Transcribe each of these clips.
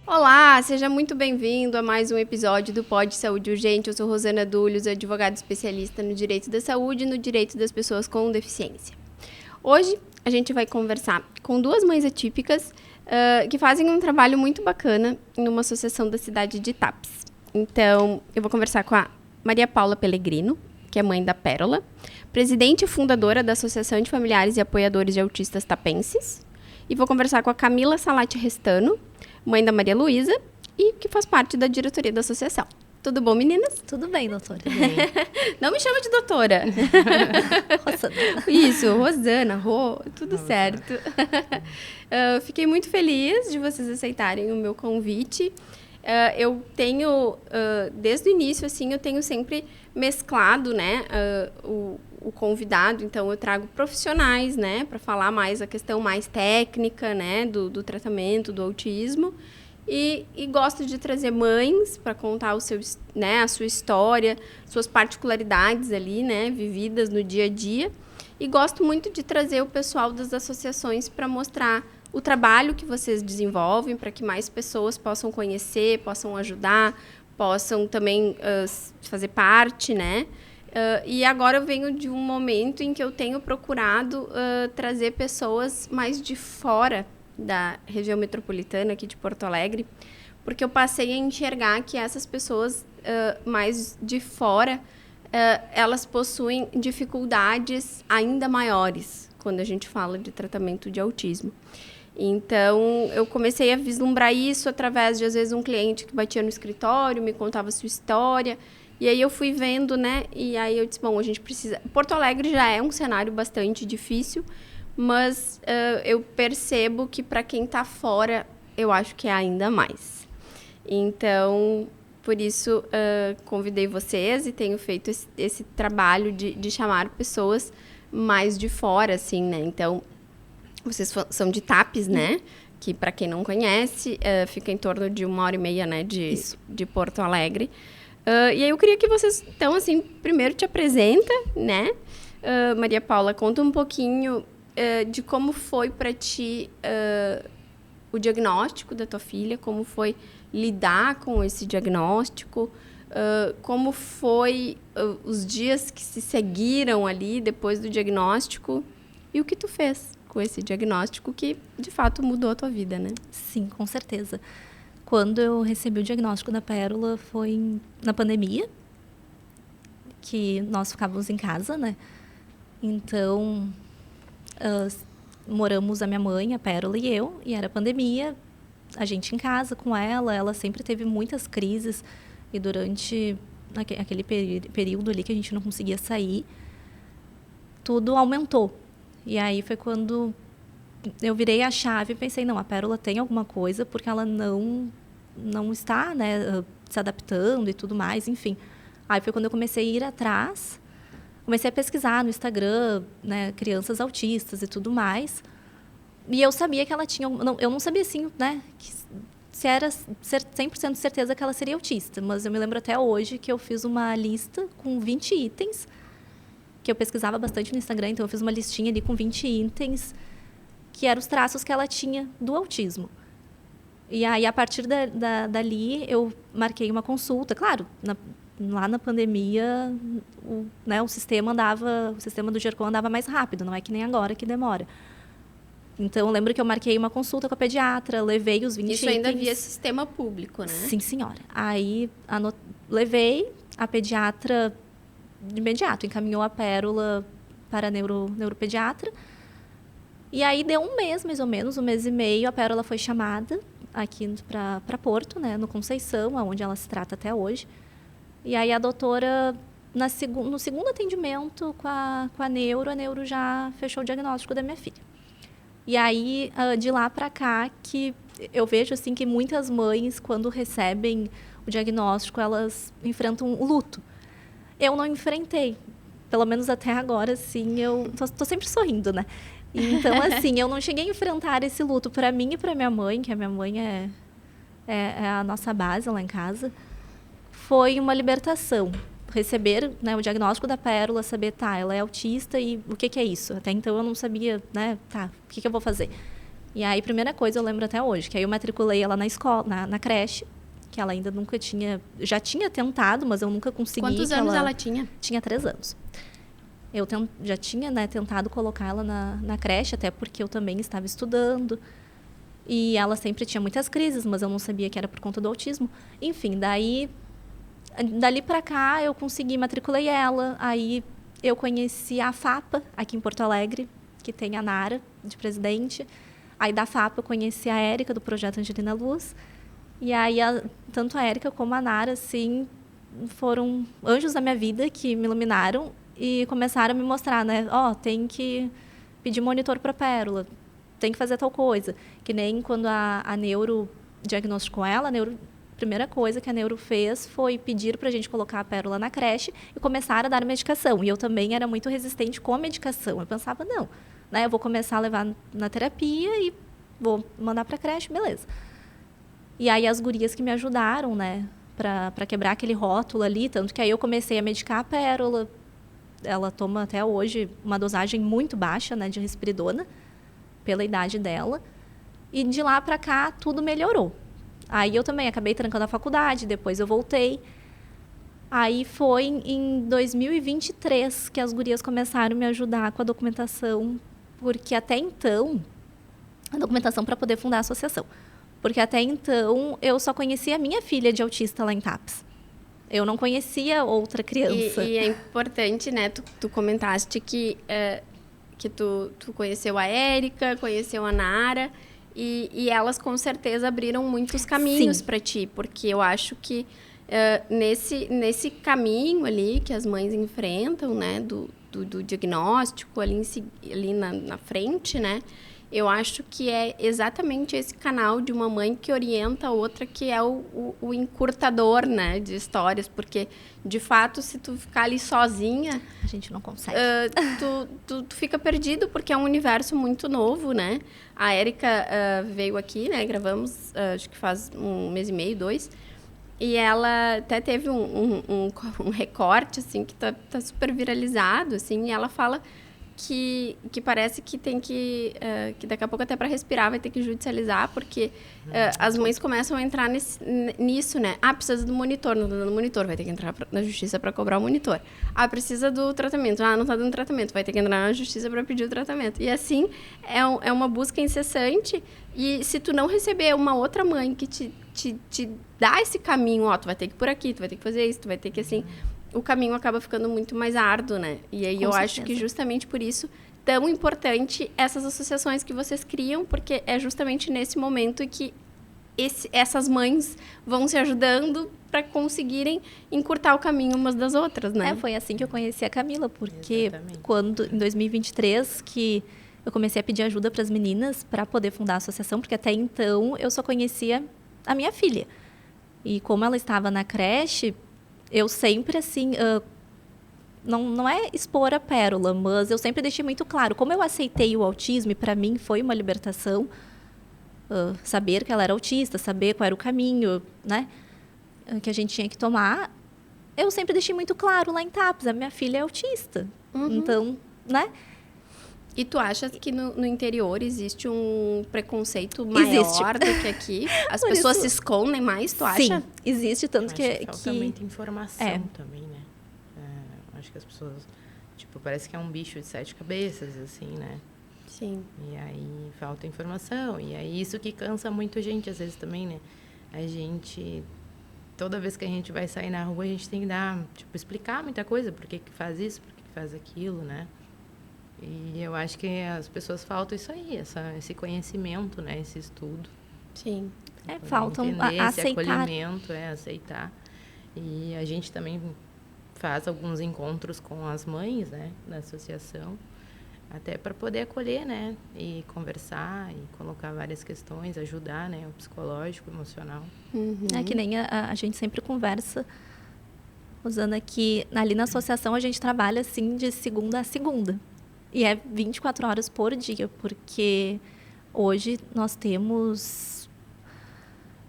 Olá, seja muito bem-vindo a mais um episódio do Pod Saúde Urgente. Eu sou Rosana Dúlios, advogada especialista no direito da saúde e no direito das pessoas com deficiência. Hoje a gente vai conversar com duas mães atípicas que fazem um trabalho muito bacana numa associação da cidade de Tapes. Então, eu vou conversar com a Maria Paula Pellegrino, que é mãe da Pérola, presidente e fundadora da Associação de Familiares e Apoiadores de Autistas Tapenses. E vou conversar com a Camila Salati Restano, mãe da Maria Luísa, e que faz parte da diretoria da associação. Tudo bom, meninas? Tudo bem, doutora. Não me chama de doutora. Rosana. Isso, Rosana, Rô, tudo certo. Fiquei muito feliz de vocês aceitarem o meu convite. Eu tenho, desde o início, assim, eu tenho sempre mesclado, né, o convidado. Então, eu trago profissionais, né, para falar mais a questão mais técnica, né, do tratamento do autismo. E gosto de trazer mães para contar a sua história, suas particularidades ali, né, vividas no dia a dia. E gosto muito de trazer o pessoal das associações para mostrar o trabalho que vocês desenvolvem, para que mais pessoas possam conhecer, possam ajudar, possam também fazer parte, né? E agora eu venho de um momento em que eu tenho procurado trazer pessoas mais de fora da região metropolitana aqui de Porto Alegre, porque eu passei a enxergar que essas pessoas mais de fora, elas possuem dificuldades ainda maiores quando a gente fala de tratamento de autismo. Então, eu comecei a vislumbrar isso através de, às vezes, um cliente que batia no escritório, me contava a sua história, e aí eu fui vendo, né, e aí eu disse, bom, a gente precisa... Porto Alegre já é um cenário bastante difícil, mas eu percebo que para quem está fora, eu acho que é ainda mais. Então, por isso, convidei vocês e tenho feito esse trabalho de chamar pessoas mais de fora, assim, né? Então, vocês são de Tapes, né? Que, para quem não conhece, fica em torno de 1h30, né? De Porto Alegre. E aí eu queria que vocês, então, assim, primeiro te apresenta, né? Maria Paula, conta um pouquinho de como foi para ti o diagnóstico da tua filha, como foi lidar com esse diagnóstico, como foi os dias que se seguiram ali depois do diagnóstico e o que tu fez com esse diagnóstico que, de fato, mudou a tua vida, né? Sim, com certeza. Quando eu recebi o diagnóstico da Pérola foi na pandemia, que nós ficávamos em casa, né? Então... moramos a minha mãe, a Pérola e eu, e era pandemia, a gente em casa com ela sempre teve muitas crises, e durante aquele período ali que a gente não conseguia sair, tudo aumentou. E aí foi quando eu virei a chave e pensei, não, a Pérola tem alguma coisa, porque ela não está, né, se adaptando e tudo mais, enfim. Aí foi quando eu comecei a ir atrás, comecei a pesquisar no Instagram, né, crianças autistas e tudo mais. E eu sabia que ela tinha... eu não sabia, assim, né, se era 100% certeza que ela seria autista. Mas eu me lembro até hoje que eu fiz uma lista com 20 itens, que eu pesquisava bastante no Instagram, então eu fiz uma listinha ali com 20 itens, que eram os traços que ela tinha do autismo. E aí, a partir dali, eu marquei uma consulta. Claro, lá na pandemia, o sistema do GERCOM andava mais rápido, não é que nem agora que demora. Então, eu lembro que eu marquei uma consulta com a pediatra, levei os 20 itens. Isso ainda via sistema público, né? Sim, senhora. Aí, levei, a pediatra, de imediato, encaminhou a Pérola para a neuropediatra. E aí, deu um mês, mais ou menos, 1 mês e meio, a Pérola foi chamada aqui para Porto, né, no Conceição, onde ela se trata até hoje. E aí a doutora, no segundo atendimento com a neuro já fechou o diagnóstico da minha filha. E aí, de lá para cá, que eu vejo assim, que muitas mães, quando recebem o diagnóstico, elas enfrentam o luto. Eu não enfrentei. Pelo menos até agora, assim, eu tô sempre sorrindo, né? Então, assim, eu não cheguei a enfrentar esse luto para mim e para minha mãe, que a minha mãe é a nossa base lá em casa. foi uma libertação. Receber, né, o diagnóstico da Pérola, saber, tá, ela é autista e o que é isso? Até então eu não sabia, né, tá, o que eu vou fazer? E aí, primeira coisa, eu lembro até hoje, que aí eu matriculei ela na escola, na creche, que ela ainda nunca tinha, já tinha tentado, mas eu nunca consegui. Quantos anos ela tinha? Tinha 3 anos. Eu já tinha, né, tentado colocar ela na creche, até porque eu também estava estudando. E ela sempre tinha muitas crises, mas eu não sabia que era por conta do autismo. Enfim, dali para cá, eu consegui, matriculei ela. Aí eu conheci a FAPA, aqui em Porto Alegre, que tem a Nara, de presidente. Aí da FAPA eu conheci a Érica, do Projeto Angelina Luz. E aí, tanto a Érica como a Nara, assim, foram anjos da minha vida que me iluminaram e começaram a me mostrar, né? Tem que pedir monitor para a Pérola, tem que fazer tal coisa. Que nem quando a neuro diagnosticou ela, a primeira coisa que a neuro fez foi pedir para a gente colocar a Pérola na creche e começar a dar medicação. E eu também era muito resistente com a medicação. Eu pensava, não, né? Eu vou começar a levar na terapia e vou mandar para a creche, beleza. E aí as gurias que me ajudaram, né, para quebrar aquele rótulo ali, tanto que aí eu comecei a medicar a Pérola. Ela toma até hoje uma dosagem muito baixa, né, de risperidona, pela idade dela. E de lá para cá tudo melhorou. Aí eu também acabei trancando a faculdade, depois eu voltei. Aí foi em 2023 que as gurias começaram a me ajudar com a documentação, porque até então, a documentação para poder fundar a associação. Porque até então eu só conhecia a minha filha de autista lá em TAPS. Eu não conhecia outra criança. E é importante, né? Tu comentaste que tu conheceu a Érica, conheceu a Nara, e elas com certeza abriram muitos caminhos para ti, porque eu acho que nesse caminho ali que as mães enfrentam, né, do diagnóstico ali na frente, né? Eu acho que é exatamente esse canal de uma mãe que orienta a outra, que é o encurtador, né, de porque, de fato, se tu ficar ali sozinha... A gente não consegue. Tu fica perdido, porque é um universo muito novo, né? A Érica veio aqui, né, gravamos, acho que faz 1 mês e meio, 2, e ela até teve um recorte, assim, que tá super viralizado, assim, e ela fala... Que parece que tem que daqui a pouco até para respirar vai ter que judicializar, porque as mães começam a entrar nisso, né? Precisa do monitor, não está dando monitor, vai ter que entrar na justiça para cobrar o monitor. Precisa do tratamento, não está dando tratamento, vai ter que entrar na justiça para pedir o tratamento. E assim, é uma busca incessante, e se tu não receber uma outra mãe que te dá esse caminho, tu vai ter que ir por aqui, tu vai ter que fazer isso, tu vai ter que, assim... o caminho acaba ficando muito mais árduo, né? E aí eu acho que justamente por isso tão importante essas associações que vocês criam, porque é justamente nesse momento que essas mães vão se ajudando para conseguirem encurtar o caminho umas das outras, né? Foi assim que eu conheci a Camila, porque quando em 2023 que eu comecei a pedir ajuda para as meninas para poder fundar a associação, porque até então eu só conhecia a minha filha. E como ela estava na creche, eu sempre, assim, não é expor a Pérola, mas eu sempre deixei muito claro. Como eu aceitei o autismo, e para mim foi uma libertação, saber que ela era autista, saber qual era o caminho, né, que a gente tinha que tomar, eu sempre deixei muito claro lá em TAPS, a minha filha é autista. Então, né? E tu achas que no interior existe um preconceito maior do que aqui? As pessoas se escondem mais, tu acha? Sim, existe, tanto que falta muita informação também, né? Acho que as pessoas, parece que é um bicho de 7 cabeças, assim, né? Sim. E aí falta informação, e aí isso que cansa muito a gente, às vezes, também, né? A gente, toda vez que a gente vai sair na rua, a gente tem que explicar muita coisa, por que faz isso, por que faz aquilo, né? E eu acho que as pessoas faltam isso aí, esse conhecimento, né? Esse estudo. Sim. Faltam esse acolhimento, aceitar. E a gente também faz alguns encontros com as mães, né? Da associação, até para poder acolher, né? E conversar, e colocar várias questões, ajudar, né? O psicológico, o emocional. É que nem a gente sempre conversa, Rosana, que ali na associação a gente trabalha, assim, de segunda a segunda. E é 24 horas por dia, porque hoje nós temos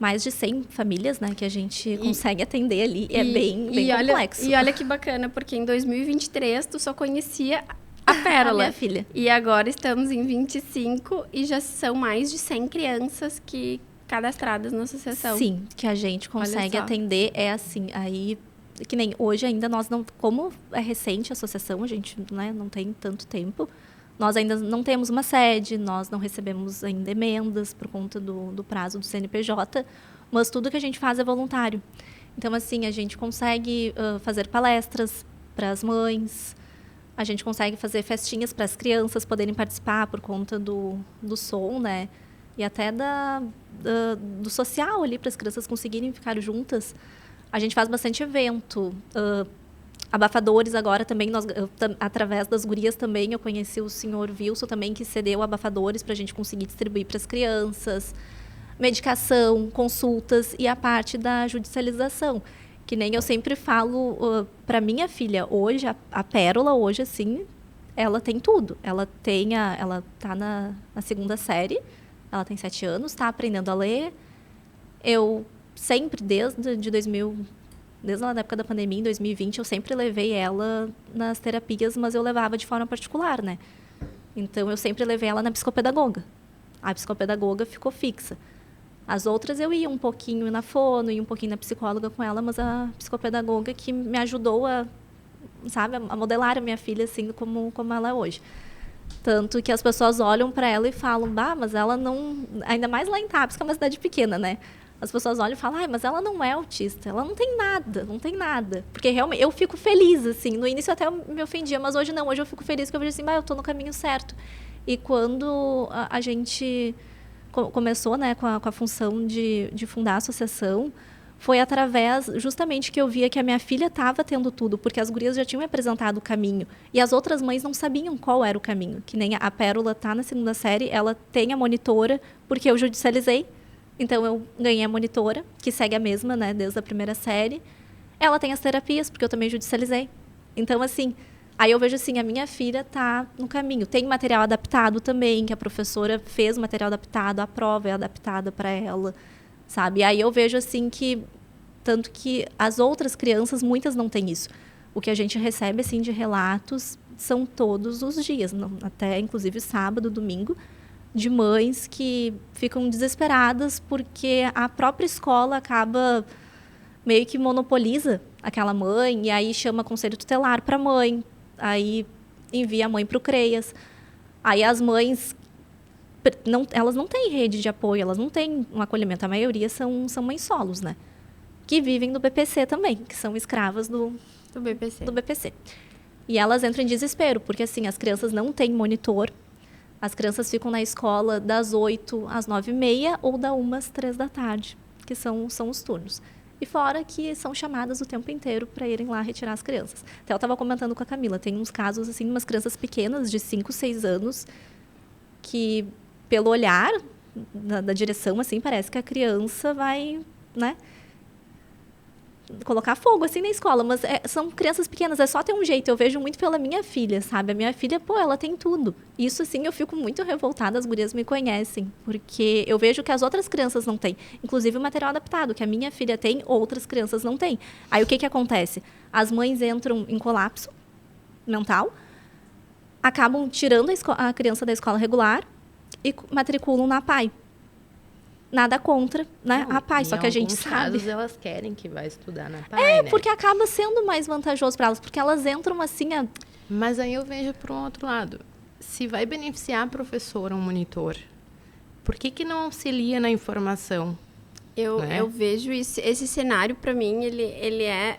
mais de 100 famílias, né, que a gente consegue atender ali. É bem complexo. E olha que bacana, porque em 2023 tu só conhecia a Pérola. A minha filha. E agora estamos em 25 e já são mais de 100 crianças cadastradas na associação. Sim, que a gente consegue atender. É assim, aí... Que nem hoje ainda nós não... Como é recente a associação, a gente, né, não tem tanto tempo... Nós ainda não temos uma sede, nós não recebemos ainda emendas por conta do prazo do CNPJ, mas tudo que a gente faz é voluntário. Então, assim, a gente consegue fazer palestras para as mães, a gente consegue fazer festinhas para as crianças poderem participar por conta do som, né? E até do social ali, para as crianças conseguirem ficar juntas. A gente faz bastante evento, abafadores agora também, através das gurias também, eu conheci o senhor Wilson também, que cedeu abafadores para a gente conseguir distribuir para as crianças, medicação, consultas e a parte da judicialização, que nem eu sempre falo para minha filha, hoje, a Pérola, hoje, assim, ela tem tudo. Ela está na 2ª série, ela tem 7 anos, está aprendendo a ler. Eu sempre, desde lá da época da pandemia, em 2020, eu sempre levei ela nas terapias, mas eu levava de forma particular, né? Então, eu sempre levei ela na psicopedagoga. A psicopedagoga ficou fixa. As outras, eu ia um pouquinho na fono, ia um pouquinho na psicóloga com ela, mas a psicopedagoga que me ajudou a modelar a minha filha assim como ela é hoje. Tanto que as pessoas olham para ela e falam, mas ela não... Ainda mais lá em Tapes, que é uma cidade pequena, né? As pessoas olham e falam, mas ela não é autista, ela não tem nada. Porque realmente, eu fico feliz, assim, no início até eu me ofendia, mas hoje não, hoje eu fico feliz, porque eu vejo assim, eu estou no caminho certo. E quando a gente começou, né, com a função de fundar a associação, foi através, justamente, que eu via que a minha filha estava tendo tudo, porque as gurias já tinham me apresentado o caminho, e as outras mães não sabiam qual era o caminho, que nem a Pérola está na 2ª série, ela tem a monitora, porque eu judicializei. Então, eu ganhei a monitora, que segue a mesma, né, desde a 1ª série. Ela tem as terapias, porque eu também judicializei. Então, assim, aí eu vejo assim, a minha filha está no caminho. Tem material adaptado também, que a professora fez material adaptado, a prova é adaptada para ela, sabe? Aí eu vejo assim que, tanto que as outras crianças, muitas não têm isso. O que a gente recebe, assim, de relatos são todos os dias, até inclusive sábado, domingo, de mães que ficam desesperadas porque a própria escola acaba meio que monopoliza aquela mãe e aí chama conselho tutelar para a mãe, aí envia a mãe para o CREAS. Aí as mães, elas não têm rede de apoio, elas não têm um acolhimento. A maioria são mães solos, né? Que vivem no BPC também, que são escravas do BPC. E elas entram em desespero, porque assim, as crianças não têm monitor. As crianças ficam na escola das 8 às 9h30 ou da 1 às 3 da tarde, que são os turnos. E fora que são chamadas o tempo inteiro para irem lá retirar as crianças. Até eu estava comentando com a Camila, tem uns casos, assim, umas crianças pequenas de 5, 6 anos, que pelo olhar da direção, assim, parece que a criança vai, né, colocar fogo, assim, na escola, mas são crianças pequenas, é só ter um jeito. Eu vejo muito pela minha filha, sabe? A minha filha, ela tem tudo. Isso, assim, eu fico muito revoltada, as gurias me conhecem, porque eu vejo que as outras crianças não têm. Inclusive o material adaptado, que a minha filha tem, outras crianças não têm. Aí o que acontece? As mães entram em colapso mental, acabam tirando a criança da escola regular e matriculam na PAI. Nada contra, né, a PAI, só que a gente sabe. Em alguns casos, elas querem que vá estudar na PAI, né? Porque acaba sendo mais vantajoso para elas, porque elas entram assim... Mas aí eu vejo por um outro lado. Se vai beneficiar a professora, um monitor, por que não auxilia na informação? Eu vejo esse cenário, para mim, ele é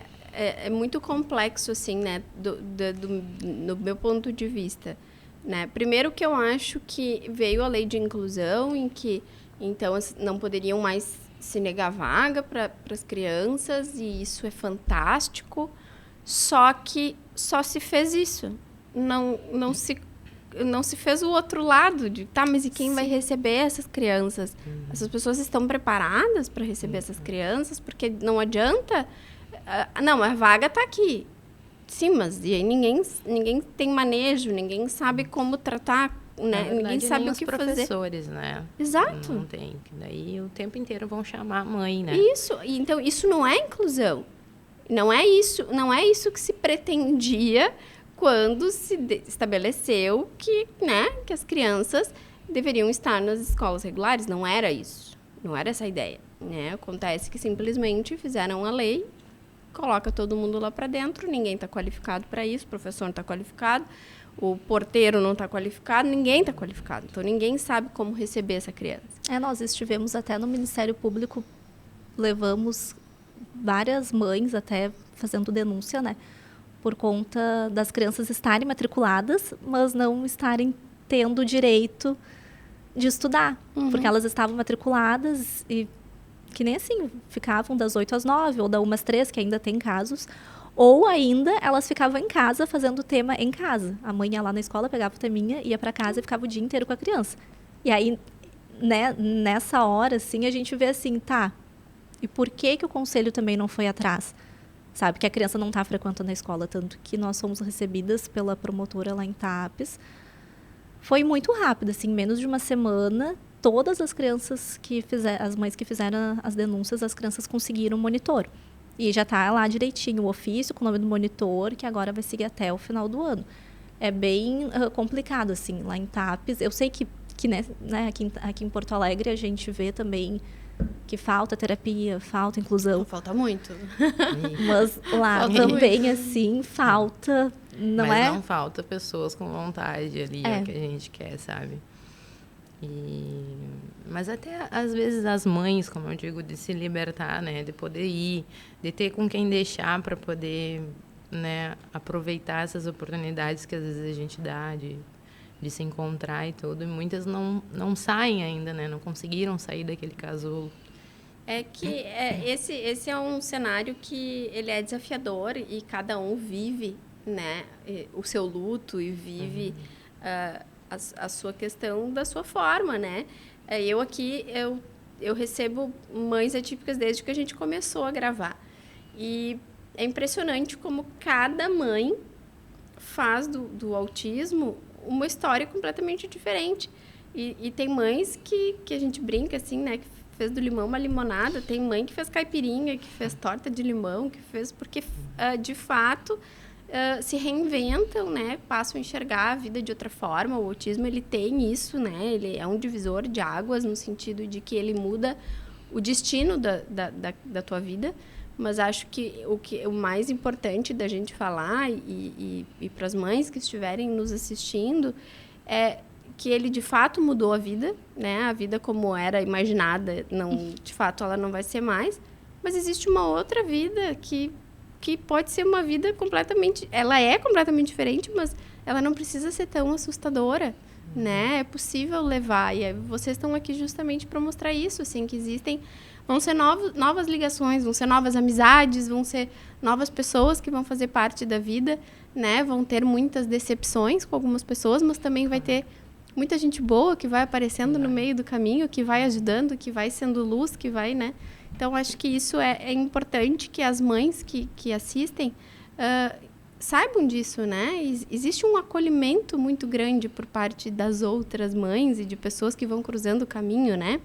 muito complexo, assim, né, do meu ponto de vista, né? Primeiro que eu acho que veio a lei de inclusão, em que então não poderiam mais se negar vaga para as crianças, e isso é fantástico, só que só se fez isso, não se fez o outro lado de, mas e quem vai receber essas crianças? Essas pessoas estão preparadas para receber essas crianças? Porque não adianta, a vaga está aqui. Sim, mas e aí ninguém tem manejo, ninguém sabe como tratar né? Ninguém sabe o que fazer. Professores, né? Exato. Não tem. Daí o tempo inteiro vão chamar a mãe, né? Isso. Então, isso não é inclusão. Não é isso que se pretendia quando se estabeleceu que, né, que as crianças deveriam estar nas escolas regulares. Não era isso. Não era essa a ideia, né? Acontece que simplesmente fizeram a lei, coloca todo mundo lá para dentro, ninguém está qualificado para isso, o professor não está qualificado, o porteiro não está qualificado, ninguém está qualificado. Então, ninguém sabe como receber essa criança. Nós estivemos até no Ministério Público, levamos várias mães até fazendo denúncia, né? Por conta das crianças estarem matriculadas, mas não estarem tendo direito de estudar. Porque elas estavam matriculadas e que nem assim, ficavam das 8 às 9, ou da 1 às 3, que ainda tem casos. Ou ainda, elas ficavam em casa, fazendo tema em casa. A mãe ia lá na escola, pegava o teminha, ia para casa e ficava o dia inteiro com a criança. E aí, né, nessa hora, assim, a gente vê assim, tá, e por que o conselho também não foi atrás? Sabe, que a criança não está frequentando a escola, tanto que nós fomos recebidas pela promotora lá em Tapes. Foi muito rápido, assim, menos de uma semana, todas as crianças as mães que fizeram as denúncias, as crianças conseguiram um monitor. E já está lá direitinho o ofício com o nome do monitor, que agora vai seguir até o final do ano. É bem complicado, assim, lá em Tapes. Eu sei que né, aqui em Porto Alegre a gente vê também que falta terapia, falta inclusão. Falta muito. Mas lá falta também, muito. Assim, falta... Mas não falta pessoas com vontade ali, é o que a gente quer, sabe? Mas até, às vezes, as mães, como eu digo, de se libertar, né? De poder ir, de ter com quem deixar para poder, né, aproveitar essas oportunidades que, às vezes, a gente dá de se encontrar e tudo. E muitas não saem ainda, né? Não conseguiram sair daquele casulo. É que esse é um cenário que ele é desafiador e cada um vive, né, o seu luto e vive a sua questão da sua forma, né? Eu aqui, eu recebo mães atípicas desde que a gente começou a gravar. E é impressionante como cada mãe faz do autismo uma história completamente diferente. E tem mães que a gente brinca, assim, né? Que fez do limão uma limonada. Tem mãe que fez caipirinha, que fez torta de limão, que fez... Porque, de fato, se reinventam, né? Passam a enxergar a vida de outra forma. O autismo, ele tem isso, né? Ele é um divisor de águas, no sentido de que ele muda o destino da tua vida. Mas acho que o mais importante da gente falar, e para as mães que estiverem nos assistindo, é que ele, de fato, mudou a vida, né? A vida como era imaginada, de fato, ela não vai ser mais. Mas existe uma outra vida que pode ser uma vida completamente... Ela é completamente diferente, mas ela não precisa ser tão assustadora, né? É possível levar. E vocês estão aqui justamente para mostrar isso, assim, que existem... Vão ser novas ligações, vão ser novas amizades, vão ser novas pessoas que vão fazer parte da vida, né? Vão ter muitas decepções com algumas pessoas, mas também vai ter muita gente boa que vai aparecendo no meio do caminho, que vai ajudando, que vai sendo luz, que vai, né? Então, acho que isso é importante que as mães que assistem saibam disso, né? Existe um acolhimento muito grande por parte das outras mães e de pessoas que vão cruzando o caminho, né?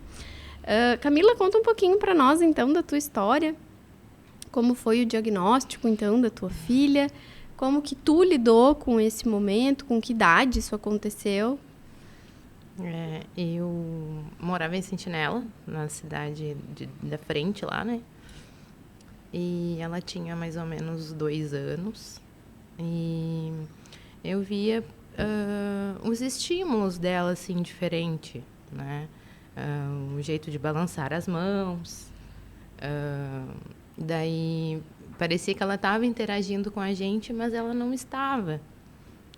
Camila, conta um pouquinho para nós, então, da tua história. Como foi o diagnóstico, então, da tua filha? Como que tu lidou com esse momento? Com que idade isso aconteceu? Eu morava em Sentinela, na cidade da frente lá, né? E ela tinha mais ou menos 2 anos. E eu via os estímulos dela, assim, diferente, né? O jeito de balançar as mãos. Daí parecia que ela estava interagindo com a gente, mas ela não estava,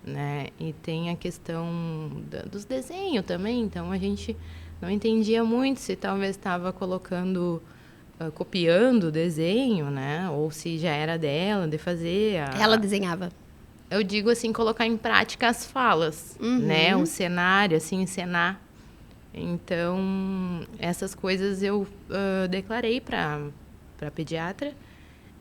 né? E tem a questão dos desenhos também, então a gente não entendia muito se talvez estava copiando o desenho, né? Ou se já era dela de fazer. Ela desenhava? Eu digo assim, colocar em prática as falas, né? O cenário, assim, encenar. Então, essas coisas eu declarei para a pediatra,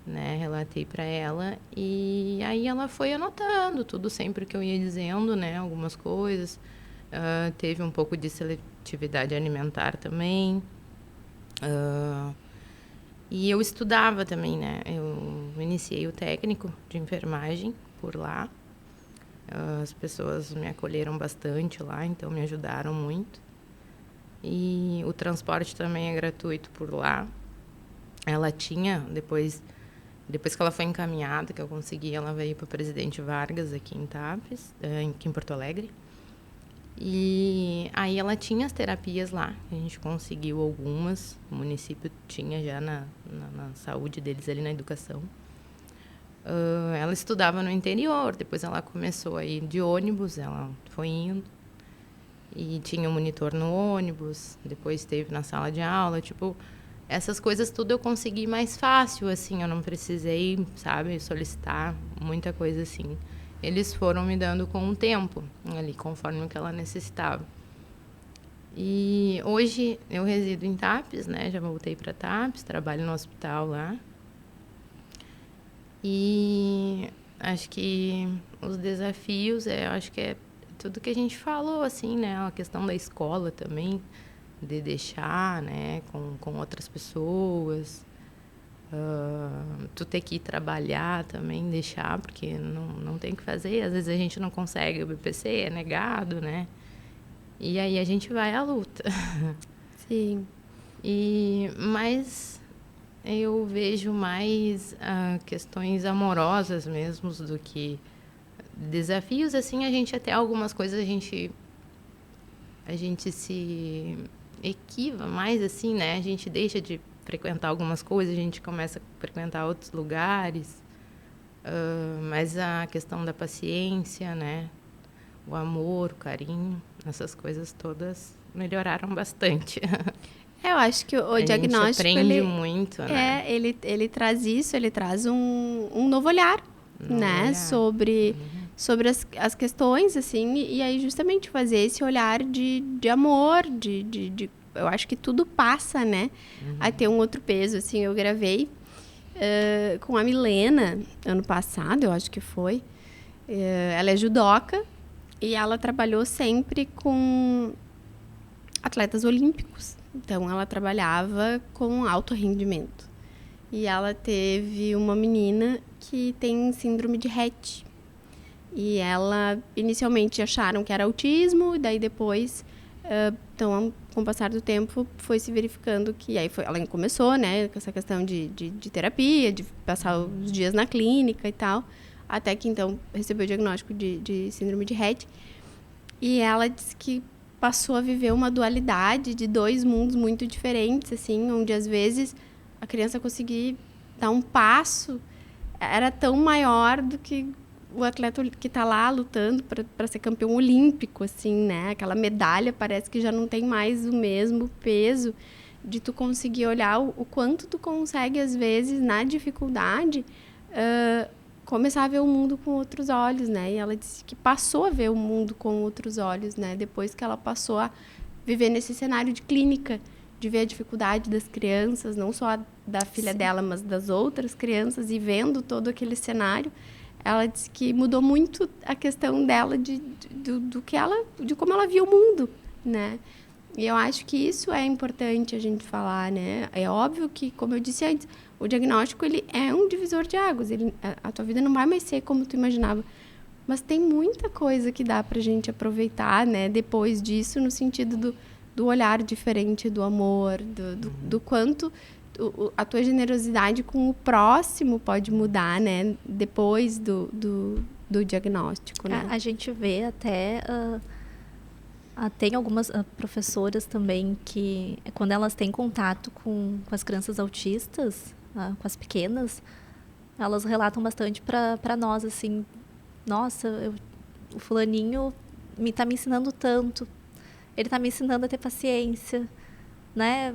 né? Relatei para ela e aí ela foi anotando tudo sempre que eu ia dizendo, né? Algumas coisas, Teve um pouco de seletividade alimentar também. E eu estudava também, né? Eu iniciei o técnico de enfermagem por lá. As pessoas me acolheram bastante lá, então me ajudaram muito. E o transporte também é gratuito por lá. Ela tinha, depois que ela foi encaminhada, que eu consegui, ela veio para o Presidente Vargas aqui em Tapes, aqui em Porto Alegre. E aí ela tinha as terapias lá, a gente conseguiu algumas, o município tinha já na saúde deles ali, na educação. Ela estudava no interior, depois ela começou a ir de ônibus, ela foi indo. E tinha um monitor no ônibus, depois esteve na sala de aula, tipo, essas coisas tudo eu consegui mais fácil, assim, eu não precisei, sabe, solicitar muita coisa assim. Eles foram me dando com o tempo, ali, conforme o que ela necessitava. E hoje eu resido em Tapes, né? Já voltei para Tapes, trabalho no hospital lá. E acho que os desafios, acho que é tudo que a gente falou, assim, né? A questão da escola também, de deixar, né? Com outras pessoas. Tu ter que ir trabalhar também, deixar, porque não tem o que fazer. Às vezes a gente não consegue, o BPC é negado, né? E aí a gente vai à luta. Sim. Mas eu vejo mais questões amorosas mesmo do que desafios. Assim, a gente até algumas coisas a gente se equiva mais, assim, né? A gente deixa de frequentar algumas coisas, a gente começa a frequentar outros lugares, mas a questão da paciência, né? O amor, o carinho, essas coisas todas melhoraram bastante. Eu acho que o diagnóstico... A gente aprende muito, né? Ele traz isso, ele traz um novo olhar, né? Sobre as questões, assim, e aí justamente fazer esse olhar de amor, eu acho que tudo passa, né? A ter um outro peso, assim. Eu gravei com a Milena, ano passado, eu acho que foi. Ela é judoca e ela trabalhou sempre com atletas olímpicos. Então, ela trabalhava com alto rendimento. E ela teve uma menina que tem síndrome de Rett. E ela, inicialmente, acharam que era autismo, e daí depois... Então, com o passar do tempo, foi se verificando que... Aí ela começou, né, com essa questão de terapia, de passar os dias na clínica e tal, até que, então, recebeu o diagnóstico de síndrome de Rett. E ela disse que passou a viver uma dualidade de dois mundos muito diferentes, assim, onde, às vezes, a criança conseguir dar um passo era tão maior do que o atleta que está lá lutando para ser campeão olímpico, assim, né? Aquela medalha parece que já não tem mais o mesmo peso de tu conseguir olhar o quanto tu consegue, às vezes, na dificuldade, começar a ver o mundo com outros olhos, né? E ela disse que passou a ver o mundo com outros olhos, né? Depois que ela passou a viver nesse cenário de clínica, de ver a dificuldade das crianças, não só da filha dela, mas das outras crianças, e vendo todo aquele cenário, ela disse que mudou muito a questão dela de como ela via o mundo, né? E eu acho que isso é importante a gente falar, né? É óbvio que, como eu disse antes, o diagnóstico ele é um divisor de águas. A tua vida não vai mais ser como tu imaginava. Mas tem muita coisa que dá pra gente aproveitar, né? Depois disso, no sentido do olhar diferente, do amor, do quanto a tua generosidade com o próximo pode mudar, né? Depois do diagnóstico, né? A gente vê até... tem algumas professoras também que, quando elas têm contato com as crianças autistas, com as pequenas, elas relatam bastante para nós, assim, nossa, o fulaninho está me ensinando tanto, ele está me ensinando a ter paciência, né?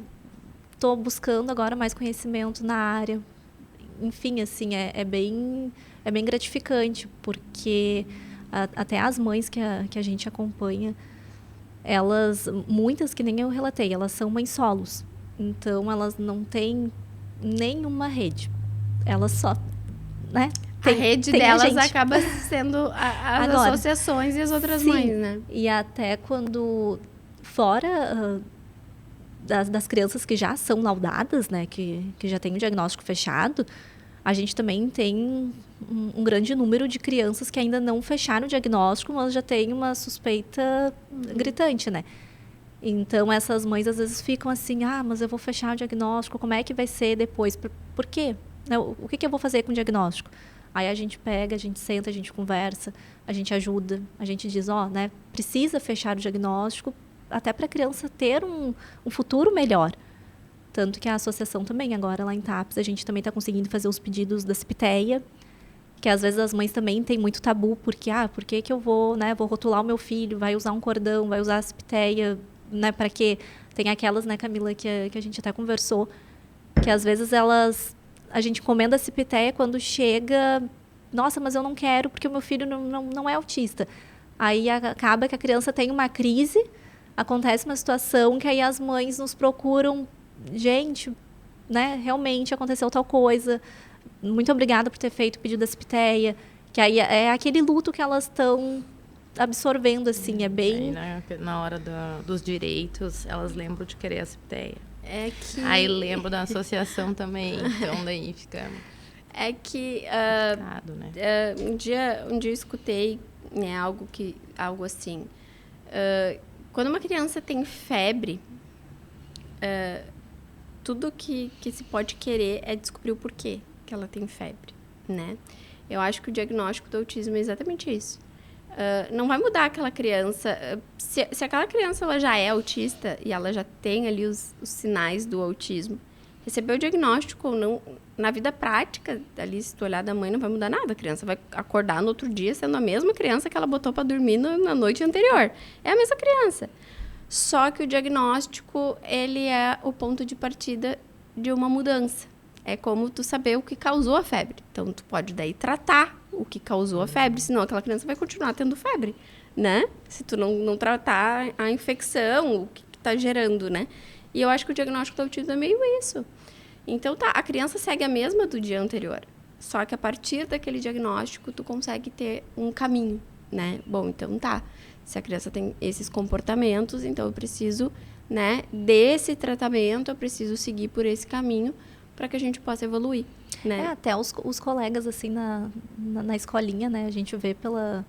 Estou buscando agora mais conhecimento na área. Enfim, assim, é bem gratificante, porque até as mães que a gente acompanha, elas, muitas que nem eu relatei, elas são mães solos. Então, elas não têm nenhuma rede. Elas só, né? a rede tem a delas gente. acaba sendo as Agora, associações e as outras sim, mães, né? E até quando, fora das crianças que já são laudadas, né, que já tem o diagnóstico fechado, a gente também tem um grande número de crianças que ainda não fecharam o diagnóstico, mas já tem uma suspeita gritante, né? Então, essas mães às vezes ficam assim, mas eu vou fechar o diagnóstico, como é que vai ser depois? Por quê? O que eu vou fazer com o diagnóstico? Aí a gente pega, a gente senta, a gente conversa, a gente ajuda, a gente diz, né, precisa fechar o diagnóstico até para a criança ter um futuro melhor. Tanto que a associação também, agora lá em TAPS, a gente também está conseguindo fazer os pedidos da Cipiteia, que às vezes as mães também têm muito tabu, porque, por que eu vou, né, vou rotular o meu filho, vai usar um cordão, vai usar a Cipiteia, né, para quê? Tem aquelas, né, Camila, que a gente até conversou, que às vezes a gente encomenda a Cipiteia quando chega, nossa, mas eu não quero porque o meu filho não é autista. Aí acaba que a criança tem uma crise, acontece uma situação que aí as mães nos procuram, gente, né, realmente aconteceu tal coisa, muito obrigada por ter feito o pedido da Cipiteia, que aí é aquele luto que elas estão absorvendo, assim, é bem... Aí, na hora dos direitos, elas lembram de querer a Cipiteia. Aí lembro da associação também, então daí fica... É que complicado, né? um dia eu escutei, né, algo assim. Quando uma criança tem febre, tudo que se pode querer é descobrir o porquê que ela tem febre, né? Eu acho que o diagnóstico do autismo é exatamente isso. Não vai mudar aquela criança. Se aquela criança ela já é autista e ela já tem ali os sinais do autismo, receber o diagnóstico ou não, na vida prática, ali, se tu olhar da mãe, não vai mudar nada. A criança vai acordar no outro dia sendo a mesma criança que ela botou para dormir na noite anterior. É a mesma criança. Só que o diagnóstico, ele é o ponto de partida de uma mudança. É como tu saber o que causou a febre. Então, tu pode daí tratar o que causou a febre, senão aquela criança vai continuar tendo febre, né? Se tu não tratar a infecção, o que está gerando, né? E eu acho que o diagnóstico do autismo é meio isso. Então, a criança segue a mesma do dia anterior. Só que a partir daquele diagnóstico, tu consegue ter um caminho, né? Bom, então se a criança tem esses comportamentos, então eu preciso, né, desse tratamento, eu preciso seguir por esse caminho para que a gente possa evoluir, né? Até os colegas, assim, na escolinha, né, a gente vê pela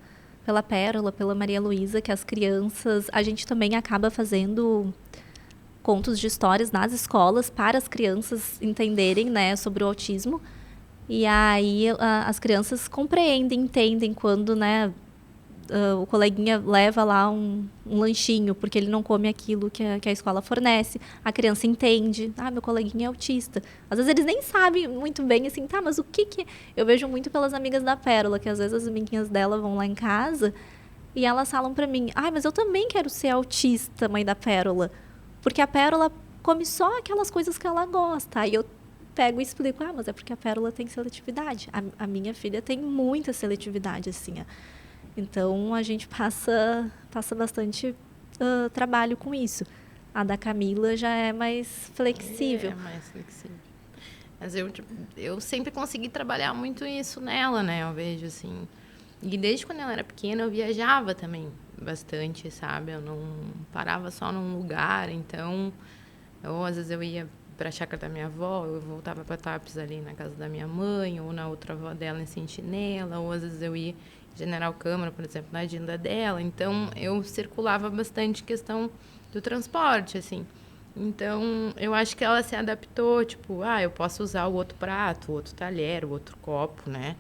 Pérola, pela Maria Luísa, que as crianças, a gente também acaba fazendo contos de histórias nas escolas para as crianças entenderem, né, sobre o autismo. E aí as crianças compreendem, entendem quando, né, o coleguinha leva lá um lanchinho, porque ele não come aquilo que a escola fornece. A criança entende. Meu coleguinha é autista. Às vezes eles nem sabem muito bem, assim, mas o que... Eu vejo muito pelas amigas da Pérola, que às vezes as amiguinhas dela vão lá em casa e elas falam pra mim, mas eu também quero ser autista, mãe da Pérola. Porque a Pérola come só aquelas coisas que ela gosta. Aí eu pego e explico, mas é porque a Pérola tem seletividade. A minha filha tem muita seletividade, assim, Então, a gente passa bastante trabalho com isso. A da Camila já é mais flexível. É mais flexível. Mas eu sempre consegui trabalhar muito isso nela, né? Eu vejo, assim... E desde quando ela era pequena, eu viajava também bastante, sabe? Eu não parava só num lugar. Então, às vezes eu ia para a chácara da minha avó, eu voltava para TAPS ali na casa da minha mãe, ou na outra avó dela em Sentinela, ou às vezes eu ia General Câmara, por exemplo, na agenda dela. Então, eu circulava bastante questão do transporte, assim. Então, eu acho que ela se adaptou, tipo, eu posso usar o outro prato, o outro talher, o outro copo, né?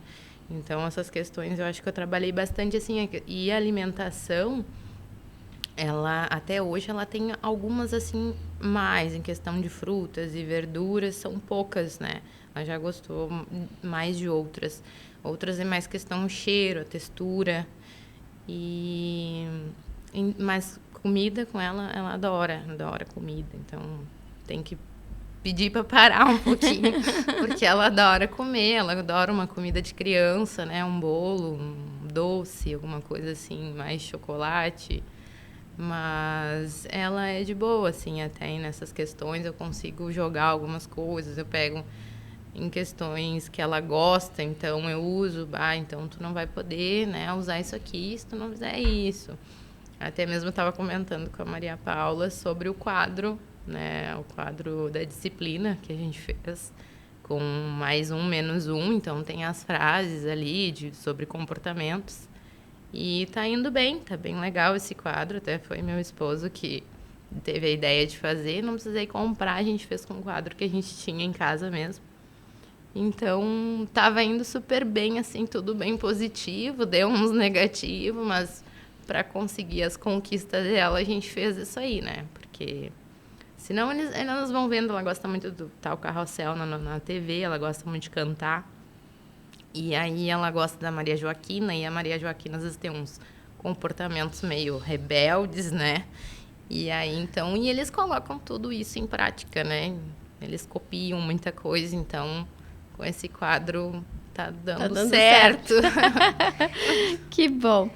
Então, essas questões eu acho que eu trabalhei bastante, assim. E a alimentação, ela, até hoje, ela tem algumas, assim, mais em questão de frutas e verduras, são poucas, né? Ela já gostou mais de outras. Outras é mais questão cheiro, a textura. Mas comida com ela adora comida. Então, tem que pedir para parar um pouquinho, porque ela adora comer, ela adora uma comida de criança, né? Um bolo, um doce, alguma coisa assim, mais chocolate. Mas ela é de boa, assim, até nessas questões eu consigo jogar algumas coisas. Eu pego em questões que ela gosta, então eu uso, então tu não vai poder, né, usar isso aqui se tu não fizer isso. Até mesmo eu estava comentando com a Maria Paula sobre o quadro, né, o quadro da disciplina que a gente fez com mais um, menos um, então tem as frases ali sobre comportamentos. E tá indo bem, tá bem legal esse quadro, até foi meu esposo que teve a ideia de fazer, não precisei comprar, a gente fez com o quadro que a gente tinha em casa mesmo. Então, tava indo super bem, assim, tudo bem positivo, deu uns negativos, mas para conseguir as conquistas dela, a gente fez isso aí, né? Porque senão elas vão vendo, ela gosta muito do tal Carrossel na TV, ela gosta muito de cantar. E aí ela gosta da Maria Joaquina, e a Maria Joaquina às vezes tem uns comportamentos meio rebeldes, né? E aí, então, e eles colocam tudo isso em prática, né? Eles copiam muita coisa, então, com esse quadro tá dando certo. Que bom.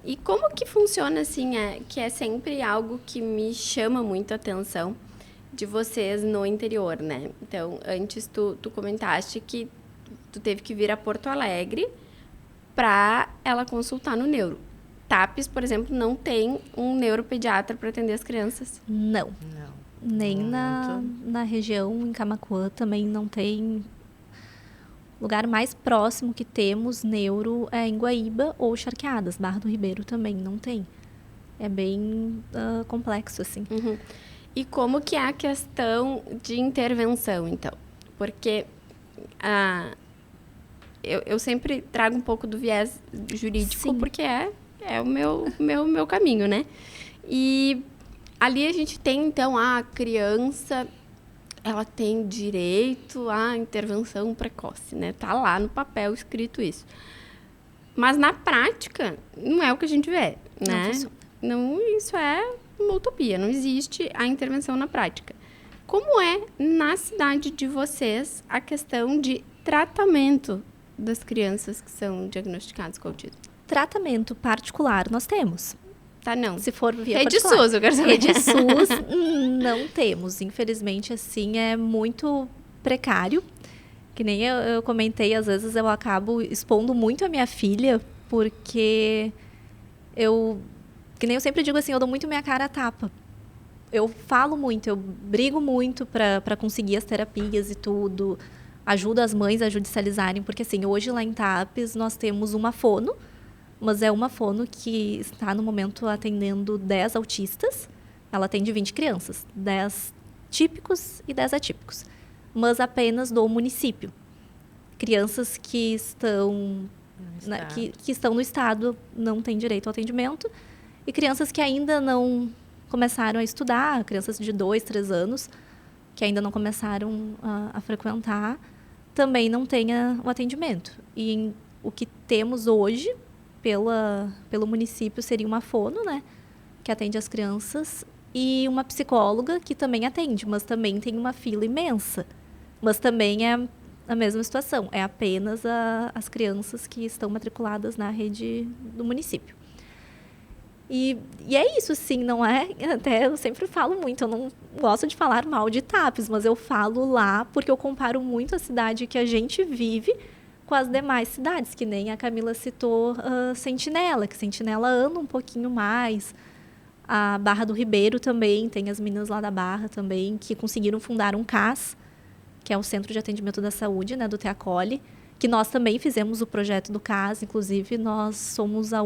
E como que funciona, assim, que é sempre algo que me chama muito a atenção de vocês no interior, né? Então, antes tu comentaste que tu teve que vir a Porto Alegre para ela consultar no neuro. TAPES, por exemplo, não tem um neuropediatra para atender as crianças? Não. Nem na região, em Camaquã, também não tem. O lugar mais próximo que temos neuro é em Guaíba ou Charqueadas. Barra do Ribeiro também não tem. É bem complexo, assim. Uhum. E como que é a questão de intervenção, então? Porque eu sempre trago um pouco do viés jurídico, sim, porque é o meu caminho, né? E ali a gente tem, então, a criança, ela tem direito à intervenção precoce, né? Tá lá no papel escrito isso. Mas, na prática, não é o que a gente vê, né? Não, isso é uma utopia, não existe a intervenção na prática. Como é, na cidade de vocês, a questão de tratamento das crianças que são diagnosticadas com autismo? Tratamento particular nós temos. Tá, não. Se for via Rede particular. SUS, eu quero saber. Rede SUS, não temos. Infelizmente, assim, é muito precário. Que nem eu comentei, às vezes eu acabo expondo muito a minha filha, porque que nem eu sempre digo assim, eu dou muito minha cara a tapa. Eu falo muito, eu brigo muito para conseguir as terapias e tudo. Ajudo as mães a judicializarem, porque assim, hoje lá em TAPES nós temos uma fono, mas é uma fono que está no momento atendendo 10 autistas. Ela atende 20 crianças, 10 típicos e 10 atípicos, mas apenas do município. Crianças que estão que estão no estado não têm direito ao atendimento, e crianças que ainda não começaram a estudar, crianças de 2, 3 anos, que ainda não começaram a frequentar, também não têm o atendimento. E o que temos hoje pelo município seria uma fono, né, que atende as crianças, e uma psicóloga que também atende, mas também tem uma fila imensa. Mas também é a mesma situação, é apenas as crianças que estão matriculadas na rede do município. E é isso, sim, não é? Até eu sempre falo muito, eu não gosto de falar mal de TAPES, mas eu falo lá porque eu comparo muito a cidade que a gente vive com as demais cidades, que nem a Camila citou Sentinela, que Sentinela anda um pouquinho mais. A Barra do Ribeiro também, tem as meninas lá da Barra também, que conseguiram fundar um CAS, que é o Centro de Atendimento da Saúde, né, do Teacoli, que nós também fizemos o projeto do CAS, inclusive nós somos o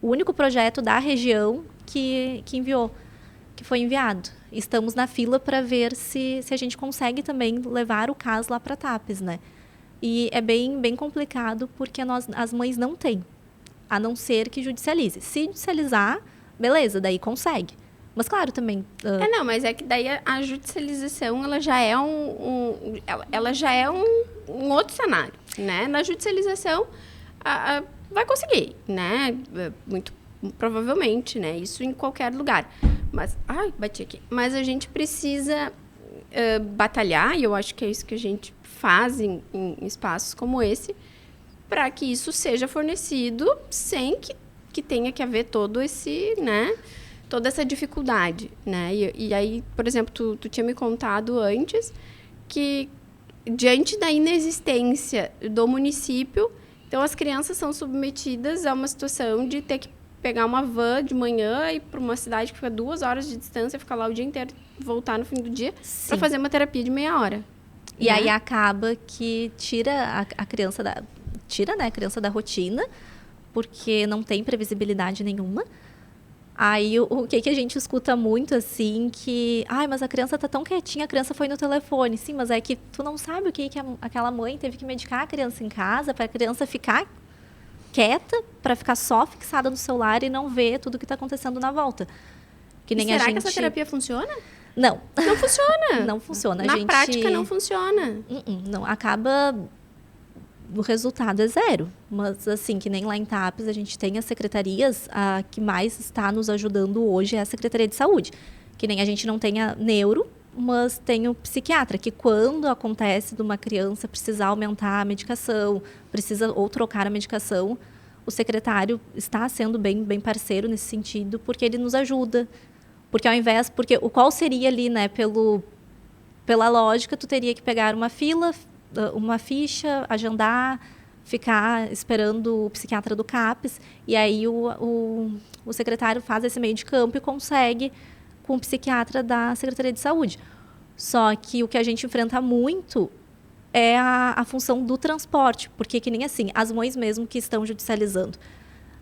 único projeto da região que foi enviado. Estamos na fila para ver se a gente consegue também levar o CAS lá para TAPES, né? E é bem complicado porque as mães não têm, a não ser que judicialize. Se judicializar, beleza, daí consegue. Mas claro, também... não, mas é que daí a judicialização, ela já é ela já é um outro cenário, né? Na judicialização, vai conseguir, né? Muito provavelmente, né? Isso em qualquer lugar. Mas, bati aqui. Mas a gente precisa batalhar, e eu acho que é isso que a gente faz em espaços como esse, para que isso seja fornecido sem que tenha que haver todo esse, né? Toda essa dificuldade, né? E aí, por exemplo, tu tinha me contado antes que diante da inexistência do município, então as crianças são submetidas a uma situação de ter que pegar uma van de manhã e ir para uma cidade que fica 2 horas de distância, ficar lá o dia inteiro, voltar no fim do dia para fazer uma terapia de meia hora. E aí acaba que tira a criança a criança da rotina, porque não tem previsibilidade nenhuma. Aí o que a gente escuta muito assim, que mas a criança tá tão quietinha, a criança foi no telefone. Sim, mas é que tu não sabe o que aquela mãe teve que medicar a criança em casa para a criança ficar quieta, para ficar só fixada no celular e não ver tudo que está acontecendo na volta. Que nem será que essa terapia funciona? Não. Não funciona. Não funciona. Na prática não funciona. Não, acaba... O resultado é 0. Mas, assim, que nem lá em TAPES, a gente tem as secretarias, a que mais está nos ajudando hoje é a Secretaria de Saúde. Que nem a gente não tem a neuro, mas tem o psiquiatra, que quando acontece de uma criança precisar aumentar a medicação, precisa ou trocar a medicação, o secretário está sendo bem parceiro nesse sentido, porque ele nos ajuda. Porque ao invés... Porque qual seria ali, né, pela lógica, tu teria que pegar uma fila, uma ficha, agendar, ficar esperando o psiquiatra do CAPES, e aí o secretário faz esse meio de campo e consegue com o psiquiatra da Secretaria de Saúde. Só que o que a gente enfrenta muito é a função do transporte, porque que nem assim, as mães mesmo que estão judicializando,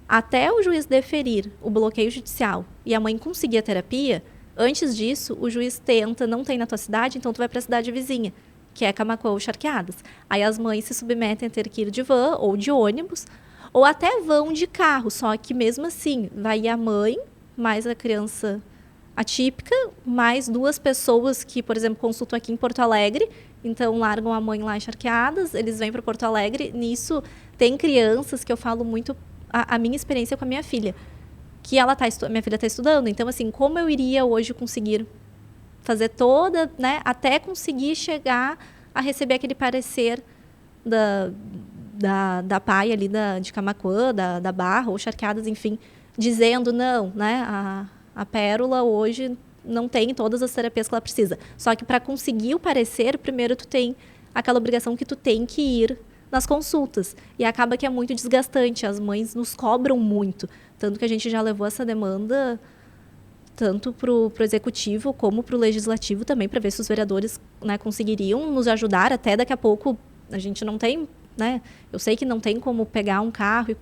até o juiz deferir o bloqueio judicial e a mãe conseguir a terapia, antes disso, o juiz tenta, não tem na tua cidade, então tu vai para a cidade vizinha, que é Camaquã ou Charqueadas. Aí as mães se submetem a ter que ir de van ou de ônibus, ou até vão de carro, só que mesmo assim, vai a mãe, mais a criança atípica, mais 2 pessoas que, por exemplo, consultam aqui em Porto Alegre, então largam a mãe lá em Charqueadas, eles vêm para Porto Alegre. Nisso, tem crianças que eu falo muito, a minha experiência com a minha filha, que minha filha está estudando, então assim, como eu iria hoje conseguir fazer toda, né, até conseguir chegar a receber aquele parecer da PAI ali de Camaquã, da Barra ou Charqueadas, enfim, dizendo não, né, a Pérola hoje não tem todas as terapias que ela precisa. Só que para conseguir o parecer, primeiro tu tem aquela obrigação que tu tem que ir nas consultas. E acaba que é muito desgastante, as mães nos cobram muito. Tanto que a gente já levou essa demanda tanto para o executivo como para o legislativo também, para ver se os vereadores, né, conseguiriam nos ajudar. Até daqui a pouco, a gente não tem, né, eu sei que não tem como pegar um carro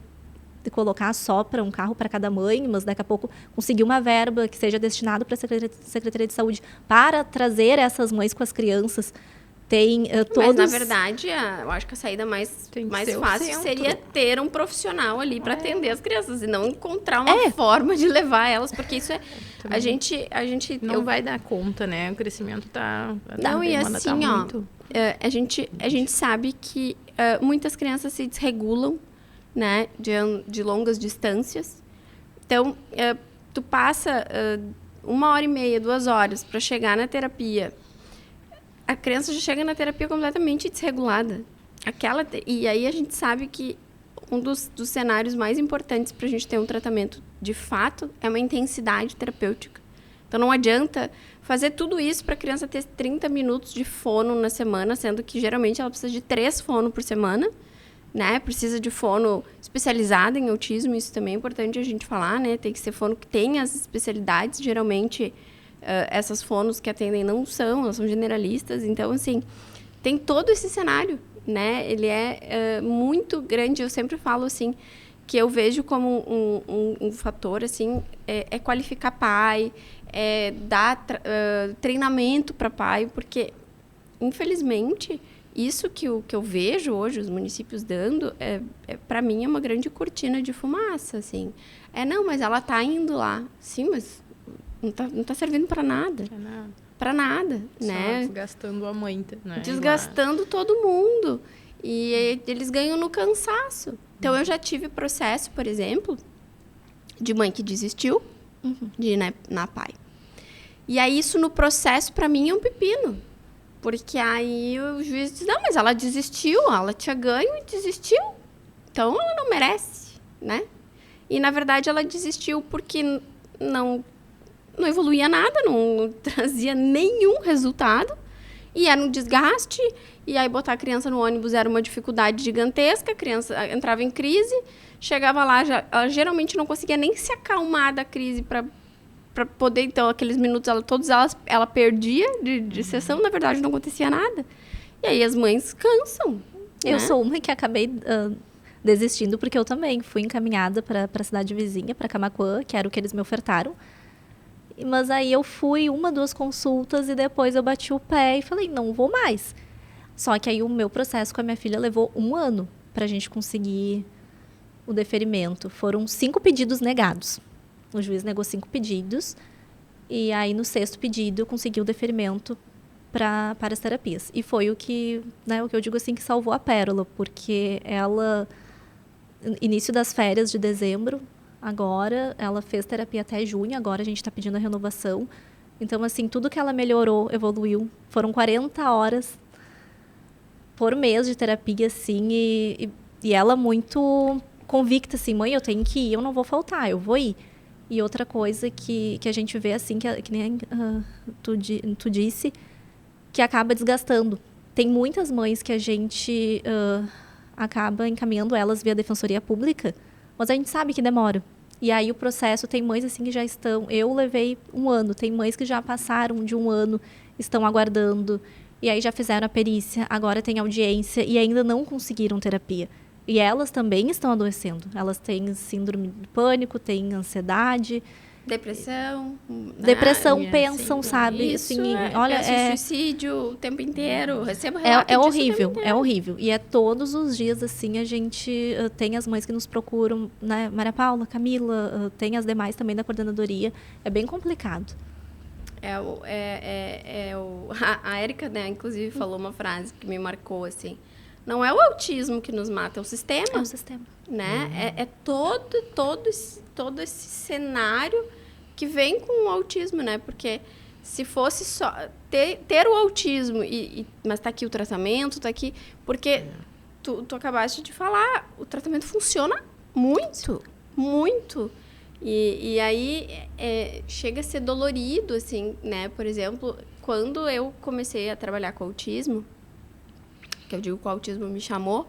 e colocar só para um carro para cada mãe, mas daqui a pouco conseguir uma verba que seja destinada para a Secretaria de Saúde para trazer essas mães com as crianças. Tem todos... Mas, na verdade, eu acho que a saída mais fácil seria ter um profissional ali para atender as crianças e não encontrar uma forma de levar elas, porque isso é... A gente não vai dar conta, né? O crescimento tá... Não, e assim, muito... a gente sabe que muitas crianças se desregulam, né? De longas distâncias. Então, tu passa 1h30, 2 horas para chegar na terapia. A criança já chega na terapia completamente desregulada. E aí a gente sabe que um dos cenários mais importantes para a gente ter um tratamento de fato é uma intensidade terapêutica. Então não adianta fazer tudo isso para a criança ter 30 minutos de fono na semana, sendo que geralmente ela precisa de 3 fono por semana, né? Precisa de fono especializado em autismo, isso também é importante a gente falar, né? Tem que ser fono que tem as especialidades, geralmente... essas fonos que atendem elas são generalistas. Então, assim, tem todo esse cenário, né? Ele é muito grande. Eu sempre falo, assim, que eu vejo como um fator, assim, é qualificar pai, dar treinamento para pai, porque, infelizmente, isso que eu vejo hoje, os municípios dando, para mim, é uma grande cortina de fumaça, assim. Não, mas ela está indo lá. Sim, mas... Não tá servindo para nada. Para nada, só né? Desgastando a mãe, né? Desgastando todo mundo. E eles ganham no cansaço. Então, eu já tive processo, por exemplo, de mãe que desistiu de ir na PAI. E aí, isso no processo, para mim, é um pepino. Porque aí o juiz diz, não, mas ela desistiu, ela tinha ganho e desistiu. Então, ela não merece, né? E, na verdade, ela desistiu porque não evoluía nada, não trazia nenhum resultado. E era um desgaste, e aí botar a criança no ônibus era uma dificuldade gigantesca, a criança entrava em crise, chegava lá, ela geralmente não conseguia nem se acalmar da crise para poder, então, aqueles minutos, ela perdia de sessão, na verdade não acontecia nada. E aí as mães cansam. Eu sou uma que acabei desistindo, porque eu também fui encaminhada para a cidade vizinha, para Camaquã, que era o que eles me ofertaram. Mas aí eu fui 1, 2 consultas e depois eu bati o pé e falei, não vou mais. Só que aí o meu processo com a minha filha levou 1 ano para a gente conseguir o deferimento. Foram 5 pedidos negados. O juiz negou 5 pedidos e aí no 6º pedido eu consegui o deferimento para as terapias. E foi o que eu digo assim, que salvou a Pérola, porque ela, início das férias de dezembro, agora, ela fez terapia até junho, agora a gente está pedindo a renovação. Então, assim, tudo que ela melhorou, evoluiu. Foram 40 horas por mês de terapia, assim, e ela muito convicta, assim, mãe, eu tenho que ir, eu não vou faltar, eu vou ir. E outra coisa que a gente vê, assim, que nem tu disse, que acaba desgastando. Tem muitas mães que a gente acaba encaminhando elas via Defensoria Pública, mas a gente sabe que demora. E aí o processo, tem mães assim que já estão... Eu levei 1 ano, tem mães que já passaram de 1 ano, estão aguardando, e aí já fizeram a perícia, agora tem audiência e ainda não conseguiram terapia. E elas também estão adoecendo. Elas têm síndrome de pânico, têm ansiedade... Depressão. Depressão, pensam, sabe? Isso, assim, olha, suicídio o tempo inteiro. Recebo relato disso horrível, o tempo inteiro. é horrível. E todos os dias, assim, a gente tem as mães que nos procuram, né? Maria Paula, Camila, tem as demais também da coordenadoria. É bem complicado. A Érica, né, inclusive, falou uma frase que me marcou, assim. Não é o autismo que nos mata, é o sistema. É o sistema. Né? É todo esse cenário que vem com o autismo, né? Porque se fosse só ter o autismo, mas tá aqui o tratamento, tá aqui... Porque tu acabaste de falar, o tratamento funciona muito, muito. E aí chega a ser dolorido, assim, né? Por exemplo, quando eu comecei a trabalhar com autismo, que eu digo que o autismo me chamou,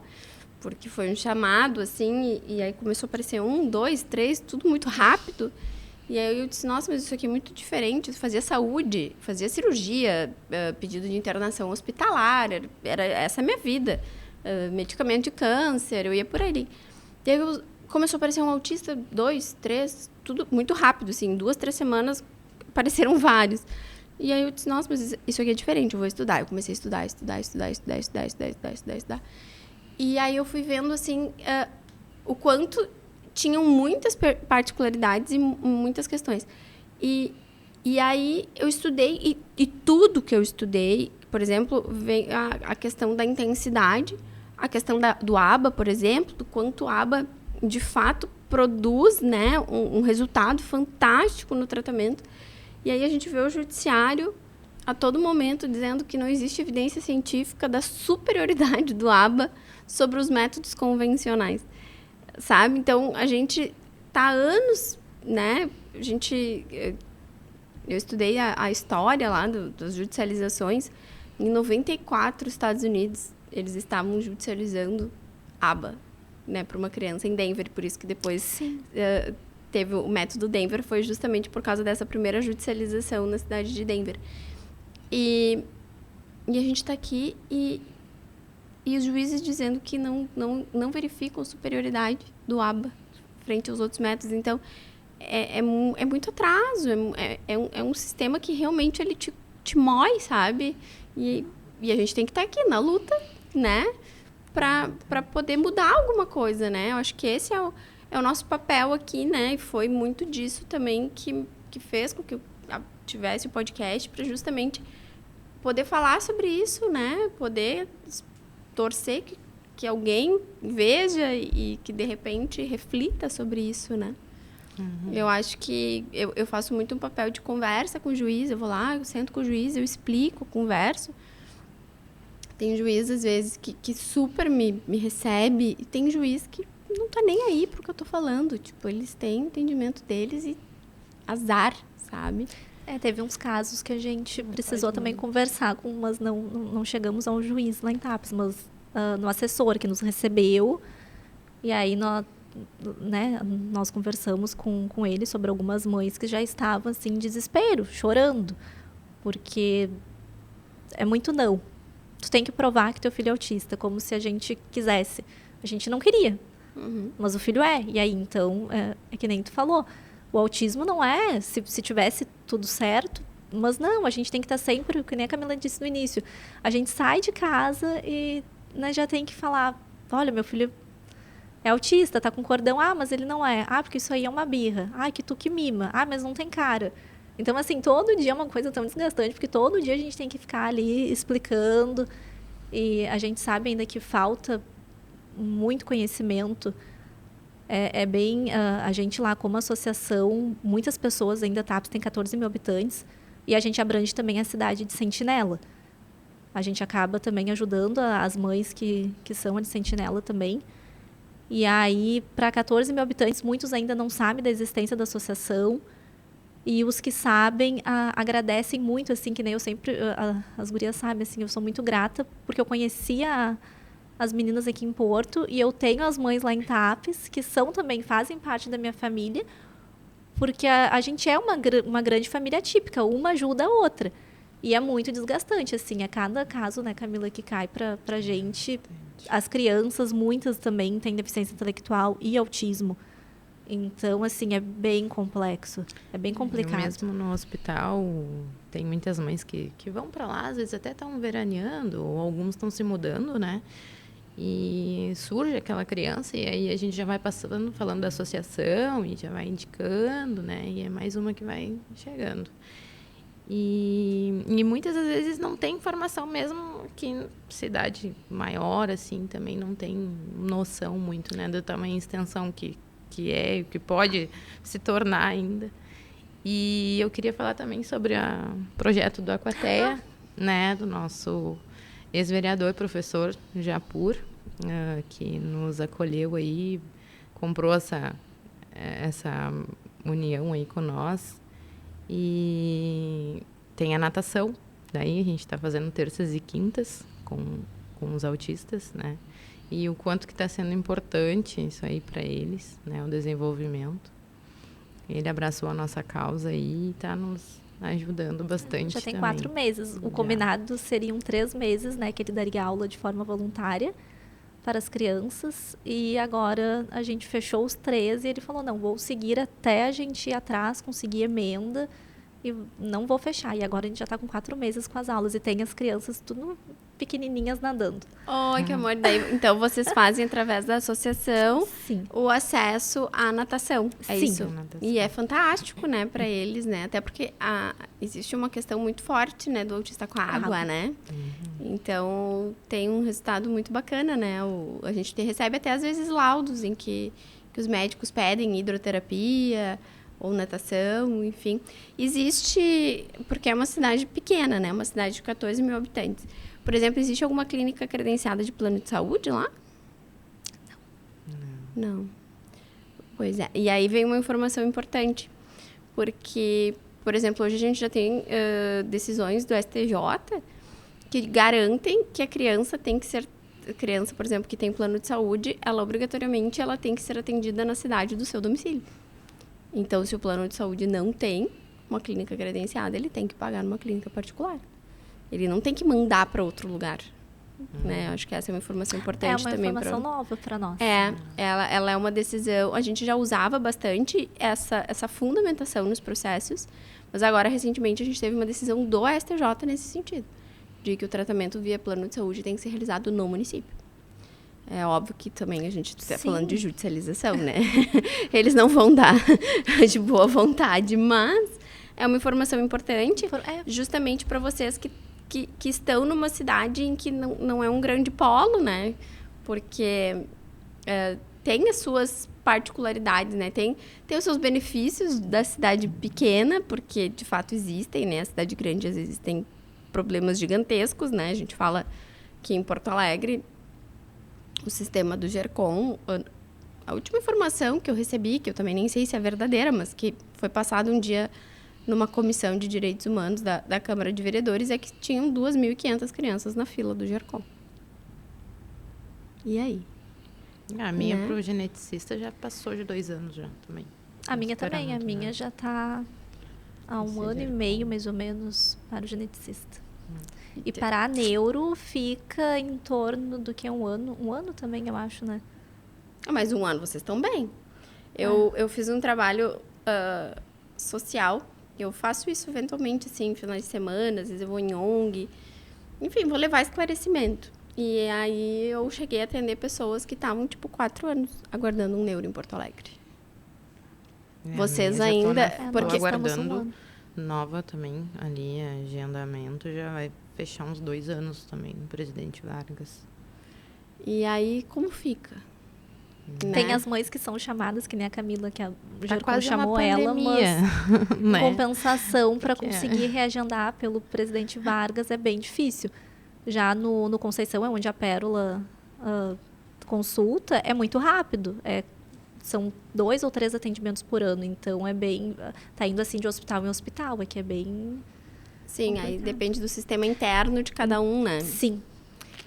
porque foi um chamado, assim, e aí começou a aparecer 1, 2, 3, tudo muito rápido. E aí eu disse, nossa, mas isso aqui é muito diferente. Eu fazia saúde, fazia cirurgia, pedido de internação hospitalar, essa é a minha vida. Medicamento de câncer, eu ia por ali. E aí começou a aparecer um autista, 2, 3, tudo muito rápido, assim, 2, 3 semanas apareceram vários. E aí eu disse, nossa, mas isso aqui é diferente, eu vou estudar. Eu comecei a estudar. E aí eu fui vendo, assim, o quanto tinham muitas particularidades e muitas questões. E aí eu estudei, e tudo que eu estudei, por exemplo, vem a questão da intensidade, a questão do ABA, por exemplo, do quanto o ABA, de fato, produz, né, um resultado fantástico no tratamento. E aí a gente vê o judiciário a todo momento dizendo que não existe evidência científica da superioridade do ABA sobre os métodos convencionais, sabe? Então, a gente está há anos, né? Eu estudei a história lá das judicializações. Em 94, Estados Unidos, eles estavam judicializando ABA, né, para uma criança em Denver, por isso que depois teve o método Denver, foi justamente por causa dessa primeira judicialização na cidade de Denver. E a gente está aqui e os juízes dizendo que não verificam a superioridade do ABA frente aos outros métodos. Então, é muito atraso, é um sistema que realmente ele te mói, sabe? E a gente tem que estar aqui na luta, né? Para poder mudar alguma coisa, né? Eu acho que esse é o nosso papel aqui, né? E foi muito disso também que fez com que eu tivesse o podcast, para justamente poder falar sobre isso, né? Poder torcer que alguém veja e que, de repente, reflita sobre isso, né? Uhum. Eu acho que eu faço muito um papel de conversa com o juiz. Eu vou lá, eu sento com o juiz, eu explico, converso. Tem juiz, às vezes, que super me recebe. E tem juiz que não tá nem aí pro que eu tô falando. Tipo, eles têm entendimento deles e azar, sabe? Teve uns casos que a gente precisou também conversar com, mas não chegamos ao juiz lá em TAPS, mas no assessor que nos recebeu. E aí nós conversamos com ele sobre algumas mães que já estavam assim em desespero, chorando, porque é muito não. Tu tem que provar que teu filho é autista, como se a gente quisesse. A gente não queria, mas o filho é. E aí, então, é que nem tu falou. O autismo não é se tivesse tudo certo, mas não, a gente tem que estar sempre, que nem a Camila disse no início, a gente sai de casa e já tem que falar, olha, meu filho é autista, tá com cordão, mas ele não é. Porque isso aí é uma birra. Que tu que mima. Mas não tem cara. Então, assim, todo dia é uma coisa tão desgastante, porque todo dia a gente tem que ficar ali explicando. E a gente sabe ainda que falta muito conhecimento. A gente lá, como associação, muitas pessoas, ainda TAPS tem 14 mil habitantes, e a gente abrange também a cidade de Sentinela. A gente acaba também ajudando as mães que são de Sentinela também. E aí, para 14 mil habitantes, muitos ainda não sabem da existência da associação. E os que sabem agradecem muito, assim, que nem eu sempre... as gurias sabem, assim, eu sou muito grata, porque eu conhecia as meninas aqui em Porto, e eu tenho as mães lá em TAPS, que fazem parte da minha família, porque a gente é uma grande família típica, uma ajuda a outra. E é muito desgastante, assim, a cada caso, né, Camila, que cai pra gente. As crianças, muitas também têm deficiência intelectual e autismo. Então, assim, é bem complexo, é bem complicado. Eu mesmo no hospital, tem muitas mães que vão para lá, às vezes até estão veraneando, ou alguns estão se mudando, né? E surge aquela criança, e aí a gente já vai passando, falando da associação, e já vai indicando, né? E é mais uma que vai chegando. E muitas das vezes não tem informação, mesmo que em cidade maior, assim, também não tem noção muito, né? Do tamanho e extensão que que pode se tornar ainda. E eu queria falar também sobre o projeto do Aquatea, né, do nosso ex-vereador, professor Japur, que nos acolheu aí, comprou essa união aí com nós. E tem a natação, daí a gente está fazendo terças e quintas com os autistas, né? E o quanto que está sendo importante isso aí para eles, né? O desenvolvimento. Ele abraçou a nossa causa e está nos ajudando bastante. Já tem também. 4 meses. O combinado seriam 3 meses, né? Que ele daria aula de forma voluntária para as crianças. E agora a gente fechou os 3 e ele falou, não, vou seguir até a gente ir atrás, conseguir emenda e não vou fechar. E agora a gente já está com 4 meses com as aulas e tem as crianças tudo pequenininhas nadando. Que amor. Daí, então, vocês fazem, através da associação, Sim. o acesso à natação. É Sim. isso? Natação. E é fantástico, né, para eles, né? Até porque existe uma questão muito forte, né, do autista com a água, né? Então, tem um resultado muito bacana, né? A gente recebe até, às vezes, laudos em que os médicos pedem hidroterapia ou natação, enfim. Existe, porque é uma cidade pequena, né? Uma cidade de 14 mil habitantes. Por exemplo, existe alguma clínica credenciada de plano de saúde lá? Não. Pois é. E aí vem uma informação importante. Porque, por exemplo, hoje a gente já tem decisões do STJ que garantem que a criança tem que ser... A criança, por exemplo, que tem plano de saúde, ela obrigatoriamente tem que ser atendida na cidade do seu domicílio. Então, se o plano de saúde não tem uma clínica credenciada, ele tem que pagar numa clínica particular. Ele não tem que mandar para outro lugar, né? Acho que essa é uma informação importante também. É uma informação nova para nós. Ela é uma decisão... A gente já usava bastante essa fundamentação nos processos, mas agora, recentemente, a gente teve uma decisão do STJ nesse sentido, de que o tratamento via plano de saúde tem que ser realizado no município. É óbvio que também a gente está falando de judicialização, né? Eles não vão dar de boa vontade, mas é uma informação importante justamente para vocês que estão numa cidade em que não é um grande polo, né? Porque tem as suas particularidades, né? Tem os seus benefícios da cidade pequena, porque de fato existem, né? A cidade grande às vezes tem problemas gigantescos, né? A gente fala que em Porto Alegre o sistema do GERCOM, a última informação que eu recebi, que eu também nem sei se é verdadeira, mas que foi passado um dia numa comissão de direitos humanos da Câmara de Vereadores, é que tinham 2.500 crianças na fila do GERCOM. E aí? A minha pro geneticista já passou de 2 anos já também. A minha também, a minha já está há 1 ano e meio, mais ou menos, para o geneticista. E para a neuro fica em torno do que 1 ano. 1 ano também, eu acho, né? Mas 1 ano vocês estão bem. Eu fiz um trabalho social. Eu faço isso eventualmente, assim, finais de semana, às vezes eu vou em ONG. Enfim, vou levar esclarecimento. E aí eu cheguei a atender pessoas que estavam, tipo, 4 anos aguardando um neuro em Porto Alegre. Vocês ainda... Porque aguardando nova também, ali, agendamento, já vai fechar uns 2 anos também, no Presidente Vargas. E aí, como fica? Tem as mães que são chamadas, que nem a Camila, que a GERCOM chamou ela, mas né? Compensação para conseguir reagendar pelo Presidente Vargas é bem difícil. Já no Conceição, é onde a Pérola consulta, é muito rápido. São 2 ou 3 atendimentos por ano, então é bem... Tá indo assim de hospital em hospital, que é bem... Sim, complicado. aí depende do sistema interno de cada um, né? Sim.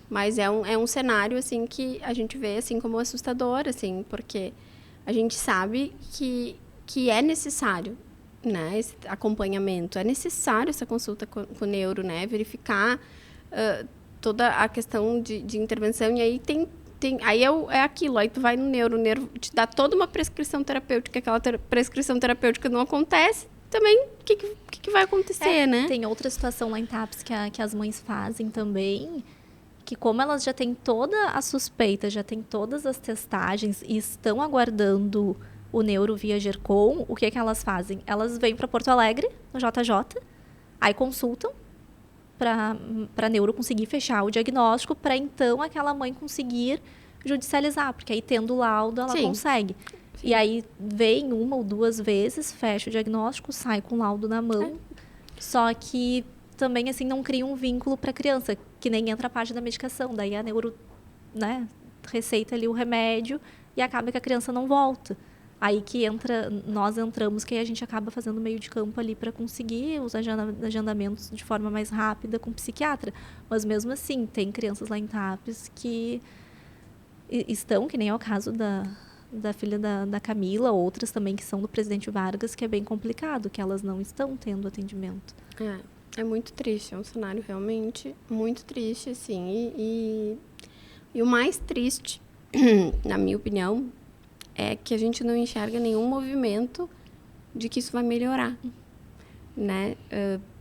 Mas é um cenário, assim, que a gente vê, assim, como assustador, assim, porque a gente sabe que é necessário, né, esse acompanhamento. É necessário essa consulta com o neuro, né? Verificar toda a questão de intervenção. E aí aí é aquilo, aí tu vai no neuro, o neuro te dá toda uma prescrição terapêutica, aquela prescrição terapêutica não acontece, também o que vai acontecer, né? Tem outra situação lá em TAPS que as mães fazem também, que como elas já têm toda a suspeita, já têm todas as testagens e estão aguardando o neuro via GERCOM, o que elas fazem? Elas vêm para Porto Alegre, no JJ, aí consultam, para a neuro conseguir fechar o diagnóstico, para então aquela mãe conseguir judicializar, porque aí tendo o laudo ela consegue. Sim. E aí vem 1 ou 2 vezes, fecha o diagnóstico, sai com o laudo na mão, só que também assim não cria um vínculo para a criança, que nem entra a parte da medicação, daí a neuro, né, receita ali o remédio e acaba que a criança não volta. Aí que nós entramos, que aí a gente acaba fazendo meio de campo ali para conseguir os agendamentos de forma mais rápida com o psiquiatra. Mas mesmo assim, tem crianças lá em TAPS que estão, que nem é o caso da filha da Camila, outras também que são do Presidente Vargas, que é bem complicado, que elas não estão tendo atendimento. É muito triste, é um cenário realmente muito triste, assim. E o mais triste, na minha opinião, é que a gente não enxerga nenhum movimento de que isso vai melhorar, né?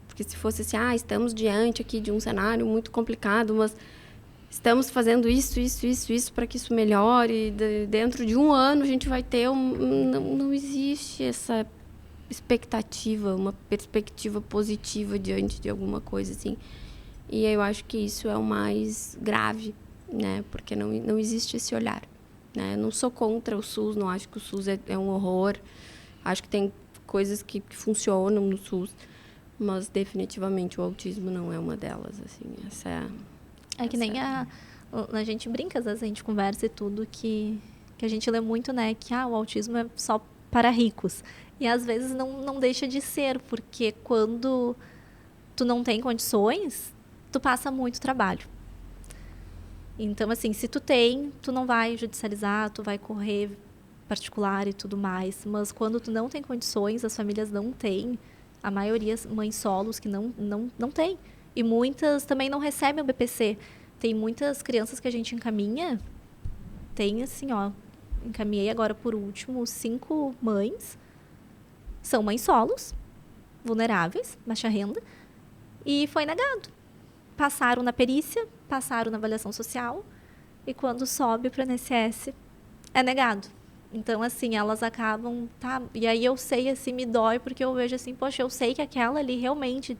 Porque se fosse assim, estamos diante aqui de um cenário muito complicado, mas estamos fazendo isso para que isso melhore, dentro de 1 ano a gente vai ter não existe essa expectativa, uma perspectiva positiva diante de alguma coisa, assim. E eu acho que isso é o mais grave, né? Porque não existe esse olhar. Eu não sou contra o SUS, não acho que o SUS é um horror. Acho que tem coisas que funcionam no SUS, mas definitivamente o autismo não é uma delas. Assim, que nem a gente brinca, às vezes a gente conversa e tudo, que a gente lê muito, né, que o autismo é só para ricos. E às vezes não deixa de ser, porque quando tu não tem condições, tu passa muito trabalho. Então, assim, se tu não vai judicializar, tu vai correr particular e tudo mais. Mas quando tu não tem condições, as famílias não têm, a maioria mães solos que não tem. E muitas também não recebem o BPC. Tem muitas crianças que a gente encaminha, tem assim, encaminhei agora por último 5 mães, são mães solos, vulneráveis, baixa renda, e foi negado. Passaram na perícia, passaram na avaliação social, e quando sobe para o INSS, é negado. Então, assim, elas acabam... E aí eu sei, assim, me dói, porque eu vejo assim, poxa, eu sei que aquela ali realmente,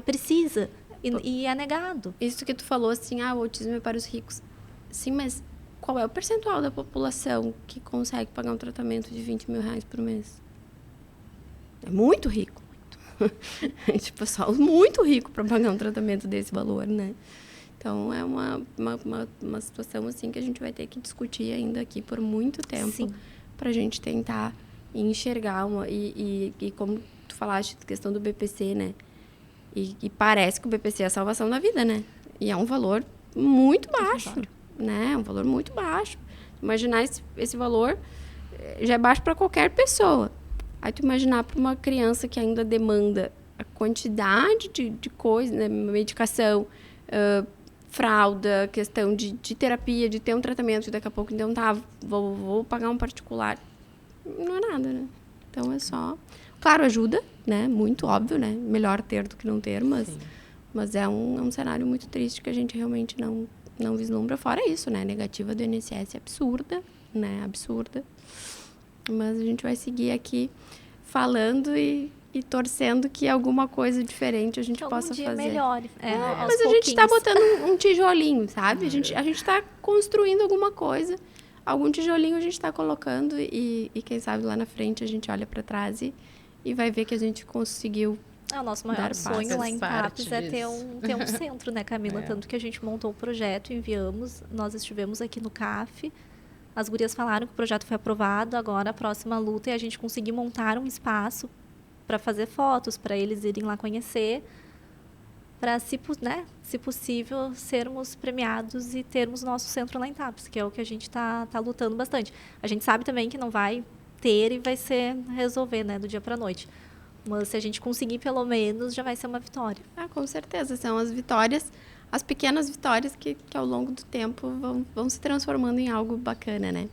precisa. E é negado. Isso que tu falou, assim, o autismo é para os ricos. Sim, mas qual é o percentual da população que consegue pagar um tratamento de 20 mil reais por mês? É muito rico. Tipo, pessoal muito rico para pagar um tratamento desse valor, né? Então, é uma situação, assim, que a gente vai ter que discutir ainda aqui por muito tempo para a gente tentar enxergar e como tu falaste da questão do BPC, né? E parece que o BPC é a salvação da vida, né? E é um valor muito baixo, né? É um valor muito baixo. Imaginar esse valor já é baixo para qualquer pessoa. Aí tu imaginar para uma criança que ainda demanda a quantidade de coisa, né? Medicação, fralda, questão de terapia, de ter um tratamento, e daqui a pouco, então, vou pagar um particular. Não é nada, né? Então, é só... Claro, ajuda, né? Muito óbvio, né? Melhor ter do que não ter, mas é um cenário muito triste que a gente realmente não vislumbra. Fora isso, né? A negativa do INSS é absurda, né? Absurda. Mas a gente vai seguir aqui falando e torcendo que alguma coisa diferente a gente possa dia fazer. Melhore. Mas a gente está botando um tijolinho, sabe? A gente está construindo alguma coisa. Algum tijolinho a gente está colocando e quem sabe lá na frente a gente olha para trás e vai ver que a gente conseguiu. O nosso maior sonho lá em CAPES é ter um centro, né, Camila? Tanto que a gente montou o projeto, enviamos, nós estivemos aqui no CAF, as gurias falaram que o projeto foi aprovado, agora a próxima luta é a gente conseguir montar um espaço para fazer fotos, para eles irem lá conhecer, para, se possível, sermos premiados e termos nosso centro lá em CAPES, que é o que a gente está lutando bastante. A gente sabe também que não vai ter e vai ser resolver, né, do dia para a noite. Mas se a gente conseguir, pelo menos, já vai ser uma vitória. Com certeza. São as vitórias, as pequenas vitórias que ao longo do tempo vão se transformando em algo bacana, né?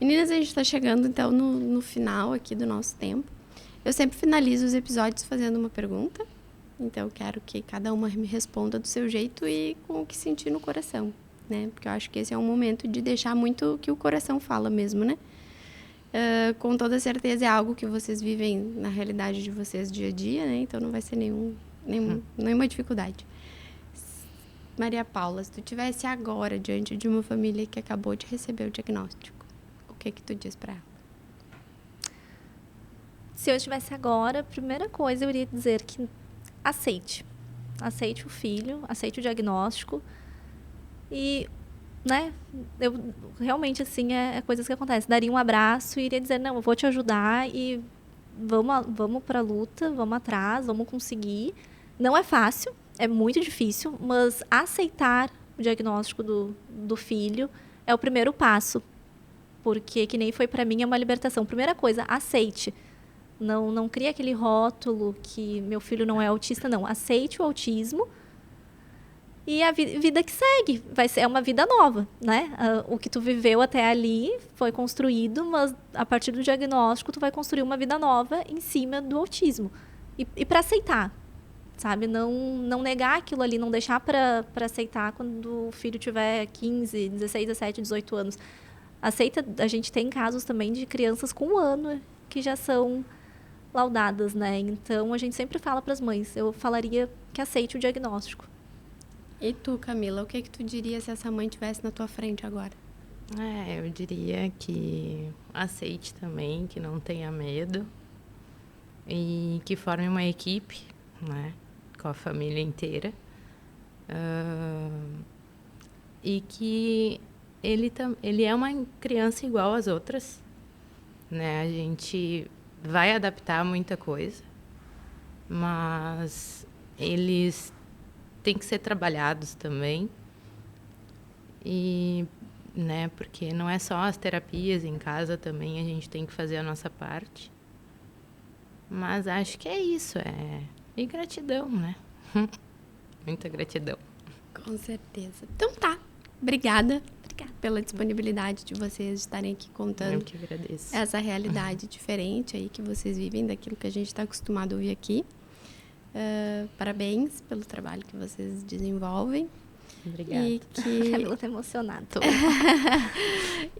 Meninas, a gente está chegando, então, no final aqui do nosso tempo. Eu sempre finalizo os episódios fazendo uma pergunta. Então, eu quero que cada uma me responda do seu jeito e com o que sentir no coração, né? Porque eu acho que esse é um momento de deixar muito o que o coração fala mesmo, né? Com toda certeza é algo que vocês vivem na realidade de vocês dia a dia, né? Então não vai ser nenhuma dificuldade. Maria Paula, se tu estivesse agora diante de uma família que acabou de receber o diagnóstico, o que tu diz para ela? Se eu estivesse agora, a primeira coisa eu iria dizer que aceite o filho, aceite o diagnóstico e, né, eu realmente, assim, é coisas que acontecem. Daria um abraço e iria dizer, não, eu vou te ajudar e vamos para a luta, vamos atrás, vamos conseguir. Não é fácil, é muito difícil, mas aceitar o diagnóstico do filho é o primeiro passo, porque, que nem foi para mim, é uma libertação. Primeira coisa, aceite. Não crie aquele rótulo que meu filho não é autista, não. Aceite o autismo e a vida que segue. É uma vida nova, né? O que tu viveu até ali foi construído, mas a partir do diagnóstico tu vai construir uma vida nova em cima do autismo. E para aceitar, sabe? Não negar aquilo ali, não deixar para aceitar quando o filho tiver 15, 16, 17, 18 anos. Aceita, a gente tem casos também de crianças com 1 ano que já são laudadas, né? Então, a gente sempre fala para as mães, eu falaria que aceite o diagnóstico. E tu, Camila, o que tu diria se essa mãe estivesse na tua frente agora? Eu diria que aceite também, que não tenha medo e que forme uma equipe, né? Com a família inteira. E que ele é uma criança igual às outras, né? A gente vai adaptar muita coisa, mas eles têm que ser trabalhados também. E, né, porque não é só as terapias em casa, também a gente tem que fazer a nossa parte. Mas acho que é isso, e gratidão, né? Muita gratidão. Com certeza. Então tá, obrigada pela disponibilidade de vocês estarem aqui contando. Eu que agradeço. Essa realidade diferente aí que vocês vivem daquilo que a gente está acostumado a ouvir aqui. Parabéns pelo trabalho que vocês desenvolvem. Obrigada. E que... Camila tá emocionada.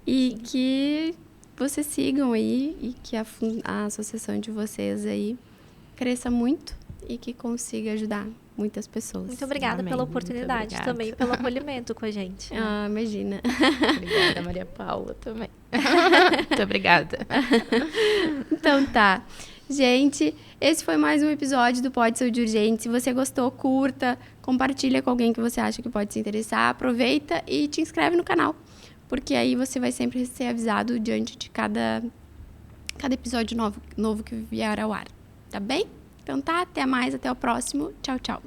E que vocês sigam aí e que a associação de vocês aí cresça muito e que consiga ajudar muitas pessoas. Muito obrigada pela oportunidade, também pelo acolhimento com a gente. Imagina. Obrigada, Maria Paula, também. Muito obrigada. Então tá. Gente, esse foi mais um episódio do Pode Saúde Urgente. Se você gostou, curta, compartilha com alguém que você acha que pode se interessar, aproveita e te inscreve no canal, porque aí você vai sempre ser avisado diante de cada episódio novo que vier ao ar. Tá bem? Então tá, até mais, até o próximo. Tchau, tchau.